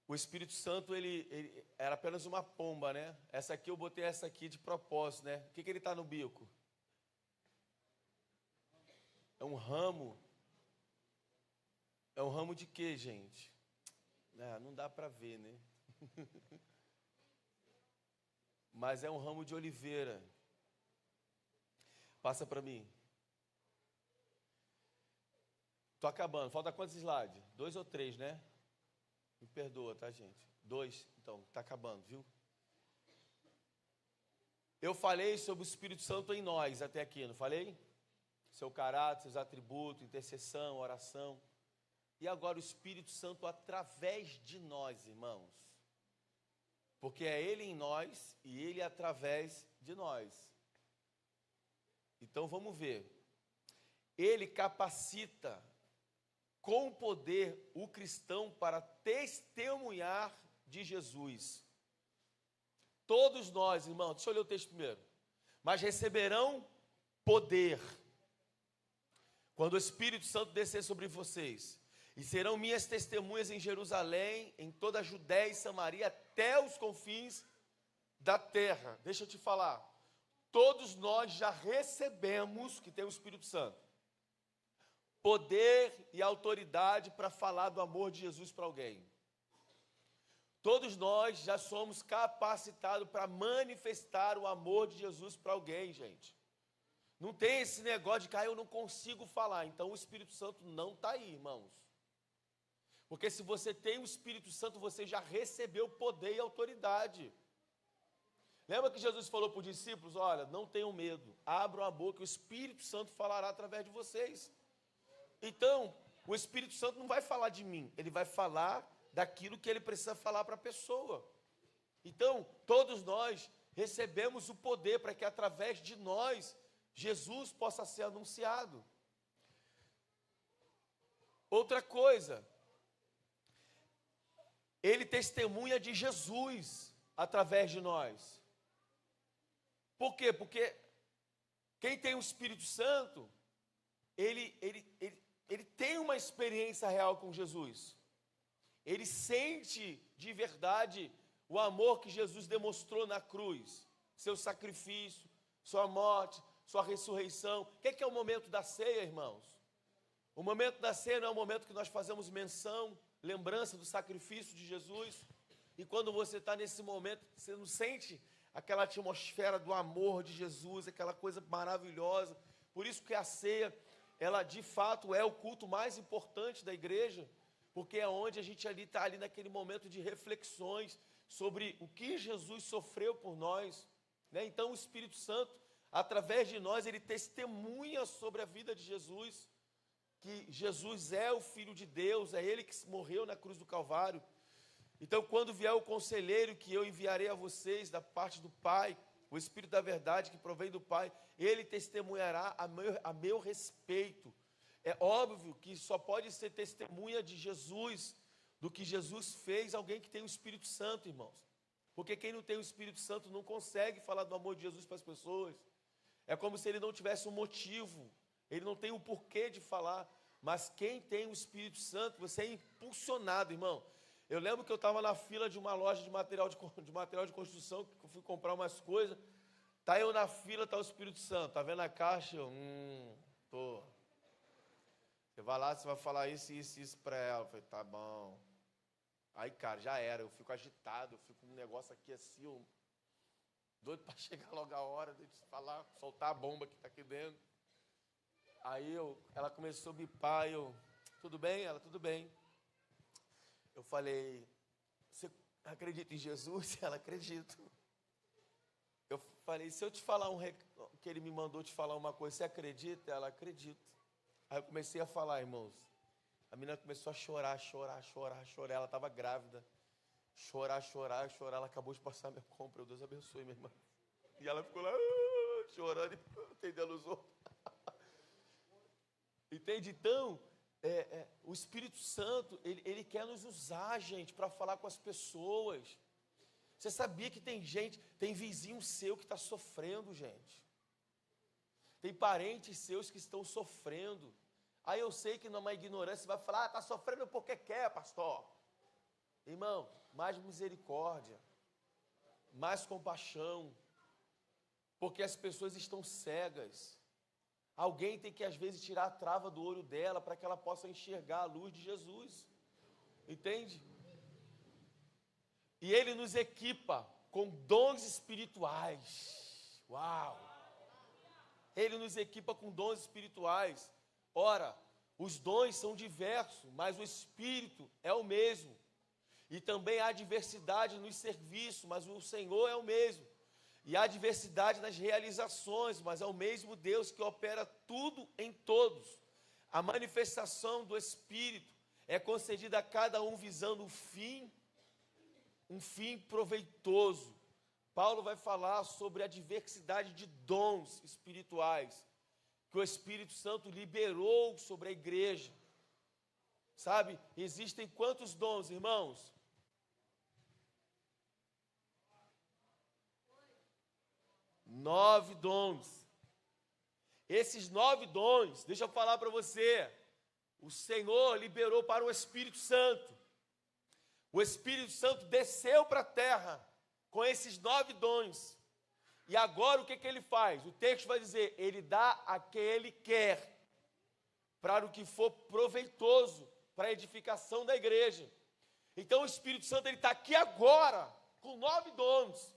o Espírito Santo, ele era apenas uma pomba, né? Essa aqui, eu botei essa aqui de propósito, né? O que ele está no bico? É um ramo. É um ramo de quê, gente? Não dá para ver, né? Mas é um ramo de oliveira. Passa para mim. Estou acabando. Falta quantos slides? 2 ou 3, né? Me perdoa, tá, gente? 2. Então, está acabando, viu? Eu falei sobre o Espírito Santo em nós até aqui, não falei? Seu caráter, seus atributos, intercessão, oração. E agora o Espírito Santo através de nós, irmãos. Porque é Ele em nós e Ele através de nós. Então vamos ver. Ele capacita com poder o cristão para testemunhar de Jesus. Todos nós, irmãos, deixa eu ler o texto primeiro. Mas receberão poder quando o Espírito Santo descer sobre vocês. E serão minhas testemunhas em Jerusalém, em toda a Judéia e Samaria, até os confins da terra. Deixa eu te falar. Todos nós já recebemos, que tem o Espírito Santo, poder e autoridade para falar do amor de Jesus para alguém. Todos nós já somos capacitados para manifestar o amor de Jesus para alguém, gente. Não tem esse negócio de que eu não consigo falar. Então o Espírito Santo não está aí, irmãos. Porque se você tem o Espírito Santo, você já recebeu poder e autoridade. Lembra que Jesus falou para os discípulos, olha, não tenham medo, abram a boca, o Espírito Santo falará através de vocês. Então, o Espírito Santo não vai falar de mim, ele vai falar daquilo que ele precisa falar para a pessoa. Então, todos nós recebemos o poder para que através de nós, Jesus possa ser anunciado. Outra coisa, ele testemunha de Jesus através de nós. Por quê? Porque quem tem o Espírito Santo, ele tem uma experiência real com Jesus. Ele sente de verdade o amor que Jesus demonstrou na cruz, seu sacrifício, sua morte, sua ressurreição. O que é o momento da ceia, irmãos? O momento da ceia não é o momento que nós fazemos menção, lembrança do sacrifício de Jesus. E quando você está nesse momento, você não sente aquela atmosfera do amor de Jesus, aquela coisa maravilhosa. Por isso que a ceia, ela de fato é o culto mais importante da igreja, porque é onde a gente está ali naquele momento de reflexões sobre o que Jesus sofreu por nós, né? Então o Espírito Santo, através de nós, ele testemunha sobre a vida de Jesus, que Jesus é o Filho de Deus, é ele que morreu na cruz do Calvário. Então, quando vier o conselheiro que eu enviarei a vocês da parte do Pai, o Espírito da verdade que provém do Pai, ele testemunhará a meu respeito. É óbvio que só pode ser testemunha de Jesus, do que Jesus fez alguém que tem o Espírito Santo, irmãos. Porque quem não tem o Espírito Santo não consegue falar do amor de Jesus para as pessoas. É como se ele não tivesse um motivo, ele não tem um porquê de falar. Mas quem tem o Espírito Santo, você é impulsionado, irmão. Eu lembro que eu estava na fila de uma loja de material de construção, que eu fui comprar umas coisas. Tá eu na fila, tá o Espírito Santo. Tá vendo a caixa? Tô. Você vai lá, você vai falar isso para ela. Eu falei, tá bom. Aí, cara, já era. Eu fico agitado, eu fico com um negócio aqui assim, doido para chegar logo a hora de falar, soltar a bomba que está aqui dentro. Aí ela começou a bipar, tudo bem? Ela, tudo bem. Eu falei, você acredita em Jesus? Ela, acredito. Eu falei, se eu te falar que ele me mandou te falar uma coisa, você acredita? Ela, acredito. Aí eu comecei a falar, irmãos. A menina começou a chorar. Ela estava grávida. Chorar. Ela acabou de passar minha compra. Deus abençoe, minha irmã. E ela ficou lá, chorando, atendendo os outros. Entende? Então, o Espírito Santo, ele quer nos usar, gente, para falar com as pessoas. Você sabia que tem vizinho seu que está sofrendo, gente? Tem parentes seus que estão sofrendo. Aí eu sei que numa ignorância você vai falar, está sofrendo porque quer, pastor. Irmão, mais misericórdia, mais compaixão, porque as pessoas estão cegas. Alguém tem que, às vezes, tirar a trava do olho dela para que ela possa enxergar a luz de Jesus. Entende? E Ele nos equipa com dons espirituais. Uau! Ele nos equipa com dons espirituais. Ora, os dons são diversos, mas o Espírito é o mesmo. E também há diversidade nos serviços, mas o Senhor é o mesmo. E há diversidade nas realizações, mas é o mesmo Deus que opera tudo em todos. A manifestação do Espírito é concedida a cada um visando um fim proveitoso. Paulo vai falar sobre a diversidade de dons espirituais que o Espírito Santo liberou sobre a igreja. Sabe, existem quantos dons, irmãos? 9 dons. Esses 9 dons, deixa eu falar para você, o Senhor liberou para o Espírito Santo. O Espírito Santo desceu para a terra com esses 9 dons. E agora o que ele faz? O texto vai dizer, ele dá a quem ele quer, para o que for proveitoso, para a edificação da igreja. Então o Espírito Santo está aqui agora, com 9 dons,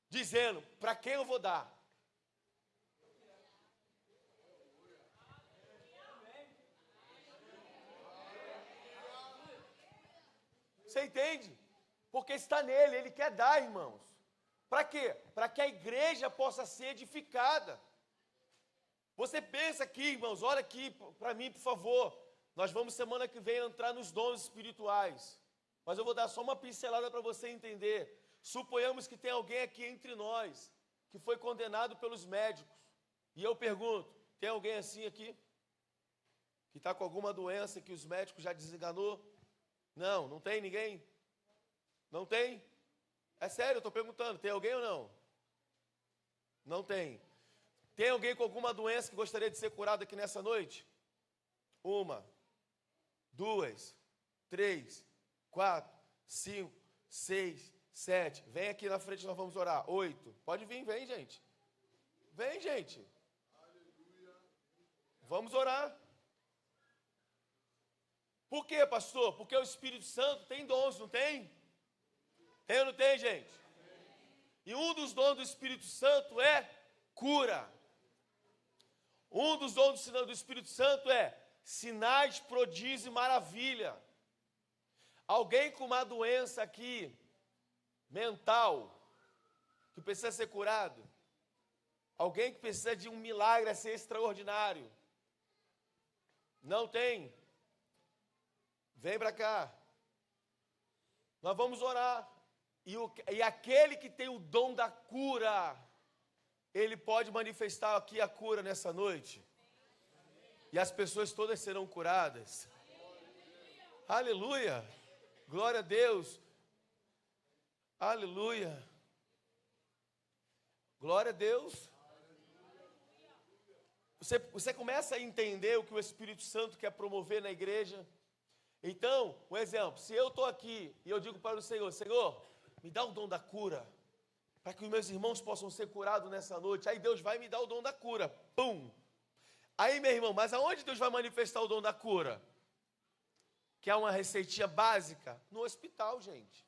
dizendo, para quem eu vou dar? Você entende? Porque está nele, ele quer dar, irmãos. Para quê? Para que a igreja possa ser edificada. Você pensa aqui, irmãos, olha aqui para mim, por favor. Nós vamos semana que vem entrar nos dons espirituais. Mas eu vou dar só uma pincelada para você entender. Suponhamos que tem alguém aqui entre nós que foi condenado pelos médicos. E eu pergunto, tem alguém assim aqui? Que está com alguma doença que os médicos já desenganou? Não, não tem ninguém? Não tem? É sério, eu estou perguntando, tem alguém ou não? Não tem. Tem alguém com alguma doença que gostaria de ser curado aqui nessa noite? 1, 2, 3, 4, 5, 6, 7. Vem aqui na frente, nós vamos orar. 8. Pode vir, vem, gente. Vem, gente. Vamos orar. Por quê, pastor? Porque o Espírito Santo tem dons, não tem? Tem ou não tem, gente? E um dos dons do Espírito Santo é cura. Um dos dons do Espírito Santo é sinais, prodígio e maravilha. Alguém com uma doença aqui, mental, que precisa ser curado? Alguém que precisa de um milagre a ser extraordinário? Não tem? Vem para cá. Nós vamos orar. E aquele que tem o dom da cura, ele pode manifestar aqui a cura nessa noite. E as pessoas todas serão curadas. Aleluia. Glória a Deus. Aleluia. Glória a Deus. Você começa a entender o que o Espírito Santo quer promover na igreja. Então, um exemplo, se eu estou aqui e eu digo para o Senhor, Senhor, me dá o dom da cura, para que os meus irmãos possam ser curados nessa noite. Aí Deus vai me dar o dom da cura. Pum! Aí, meu irmão, mas aonde Deus vai manifestar o dom da cura? Que é uma receitinha básica? No hospital, gente.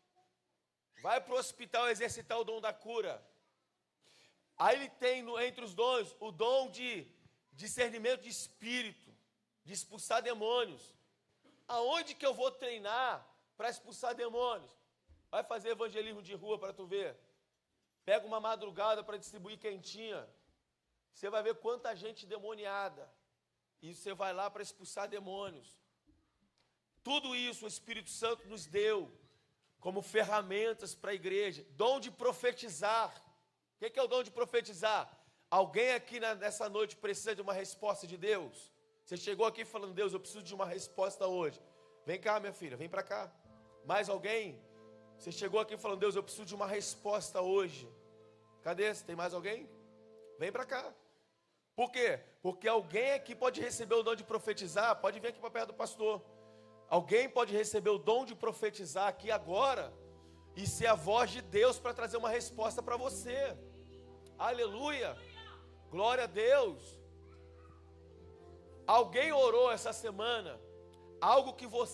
Vai para o hospital exercitar o dom da cura. Aí ele tem entre os dons o dom de discernimento de espírito, de expulsar demônios. Aonde que eu vou treinar para expulsar demônios? Vai fazer evangelismo de rua para tu ver. Pega uma madrugada para distribuir quentinha. Você vai ver quanta gente demoniada. E você vai lá para expulsar demônios. Tudo isso o Espírito Santo nos deu como ferramentas para a igreja. Dom de profetizar. O que é o dom de profetizar? Alguém aqui nessa noite precisa de uma resposta de Deus? Você chegou aqui falando, Deus, eu preciso de uma resposta hoje. Vem cá, minha filha, vem para cá. Mais alguém? Você chegou aqui falando, Deus, eu preciso de uma resposta hoje. Cadê? Tem mais alguém? Vem para cá. Por quê? Porque alguém aqui pode receber o dom de profetizar. Pode vir aqui para perto do pastor. Alguém pode receber o dom de profetizar aqui agora e ser a voz de Deus para trazer uma resposta para você. Aleluia. Glória a Deus. Alguém orou essa semana, algo que eu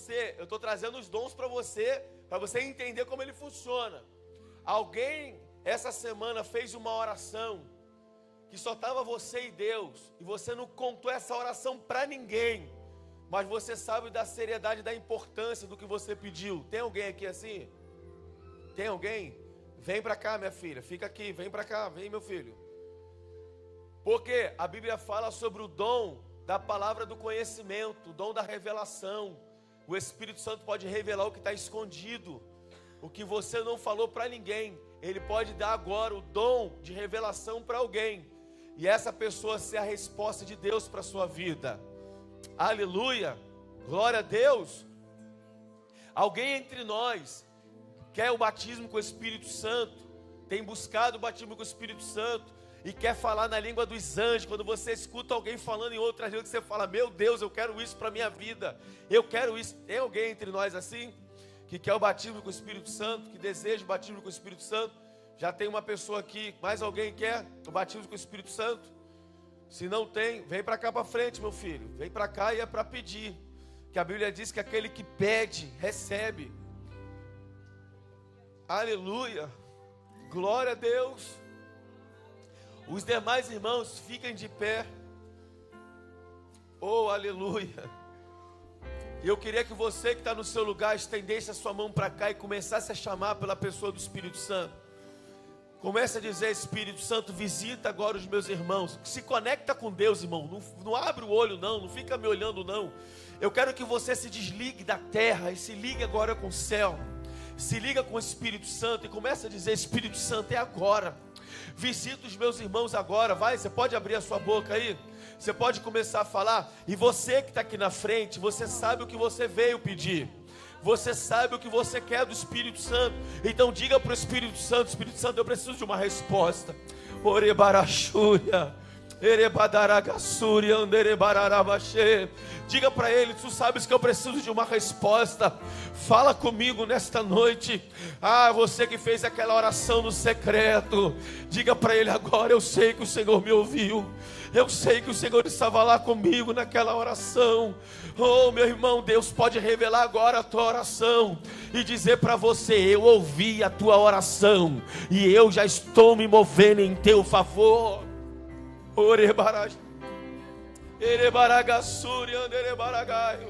estou trazendo os dons para você entender como ele funciona. Alguém essa semana fez uma oração, que só estava você e Deus, e você não contou essa oração para ninguém, mas você sabe da seriedade, da importância do que você pediu. Tem alguém aqui assim? Tem alguém? Vem para cá, minha filha, fica aqui, vem para cá, vem, meu filho. Porque a Bíblia fala sobre o dom da palavra do conhecimento, o dom da revelação. O Espírito Santo pode revelar o que está escondido, o que você não falou para ninguém. Ele pode dar agora o dom de revelação para alguém, e essa pessoa ser a resposta de Deus para a sua vida. Aleluia, glória a Deus. Alguém entre nós quer o batismo com o Espírito Santo, tem buscado o batismo com o Espírito Santo, e quer falar na língua dos anjos. Quando você escuta alguém falando em outra língua, você fala, meu Deus, eu quero isso para a minha vida, eu quero isso. Tem alguém entre nós assim, que quer o batismo com o Espírito Santo, que deseja o batismo com o Espírito Santo? Já tem uma pessoa aqui, mais alguém quer o batismo com o Espírito Santo? Se não tem, vem para cá para frente, meu filho, vem para cá, e é para pedir, que a Bíblia diz que aquele que pede, recebe. Aleluia, glória a Deus. Os demais irmãos fiquem de pé. Oh, aleluia. E eu queria que você que está no seu lugar estendesse a sua mão para cá e começasse a chamar pela pessoa do Espírito Santo. Comece a dizer, Espírito Santo, visita agora os meus irmãos. Se conecta com Deus, irmão. Não abre o olho não fica me olhando não. Eu quero que você se desligue da terra e se ligue agora com o céu. Se liga com o Espírito Santo e comece a dizer, Espírito Santo, é agora. Visita os meus irmãos agora. Vai, você pode abrir a sua boca aí? Você pode começar a falar. E você que está aqui na frente, você sabe o que você veio pedir. Você sabe o que você quer do Espírito Santo. Então diga para o Espírito Santo, eu preciso de uma resposta. Orebarachúria, erebadaragassúria, anderebararabaxê. Diga para ele, tu sabes que eu preciso de uma resposta. Fala comigo nesta noite. Você que fez aquela oração no secreto, diga para ele agora, eu sei que o Senhor me ouviu. Eu sei que o Senhor estava lá comigo naquela oração. Oh, meu irmão, Deus pode revelar agora a tua oração e dizer para você, eu ouvi a tua oração e eu já estou me movendo em teu favor. Orebaraj, erebaragassuri, anderebaragai.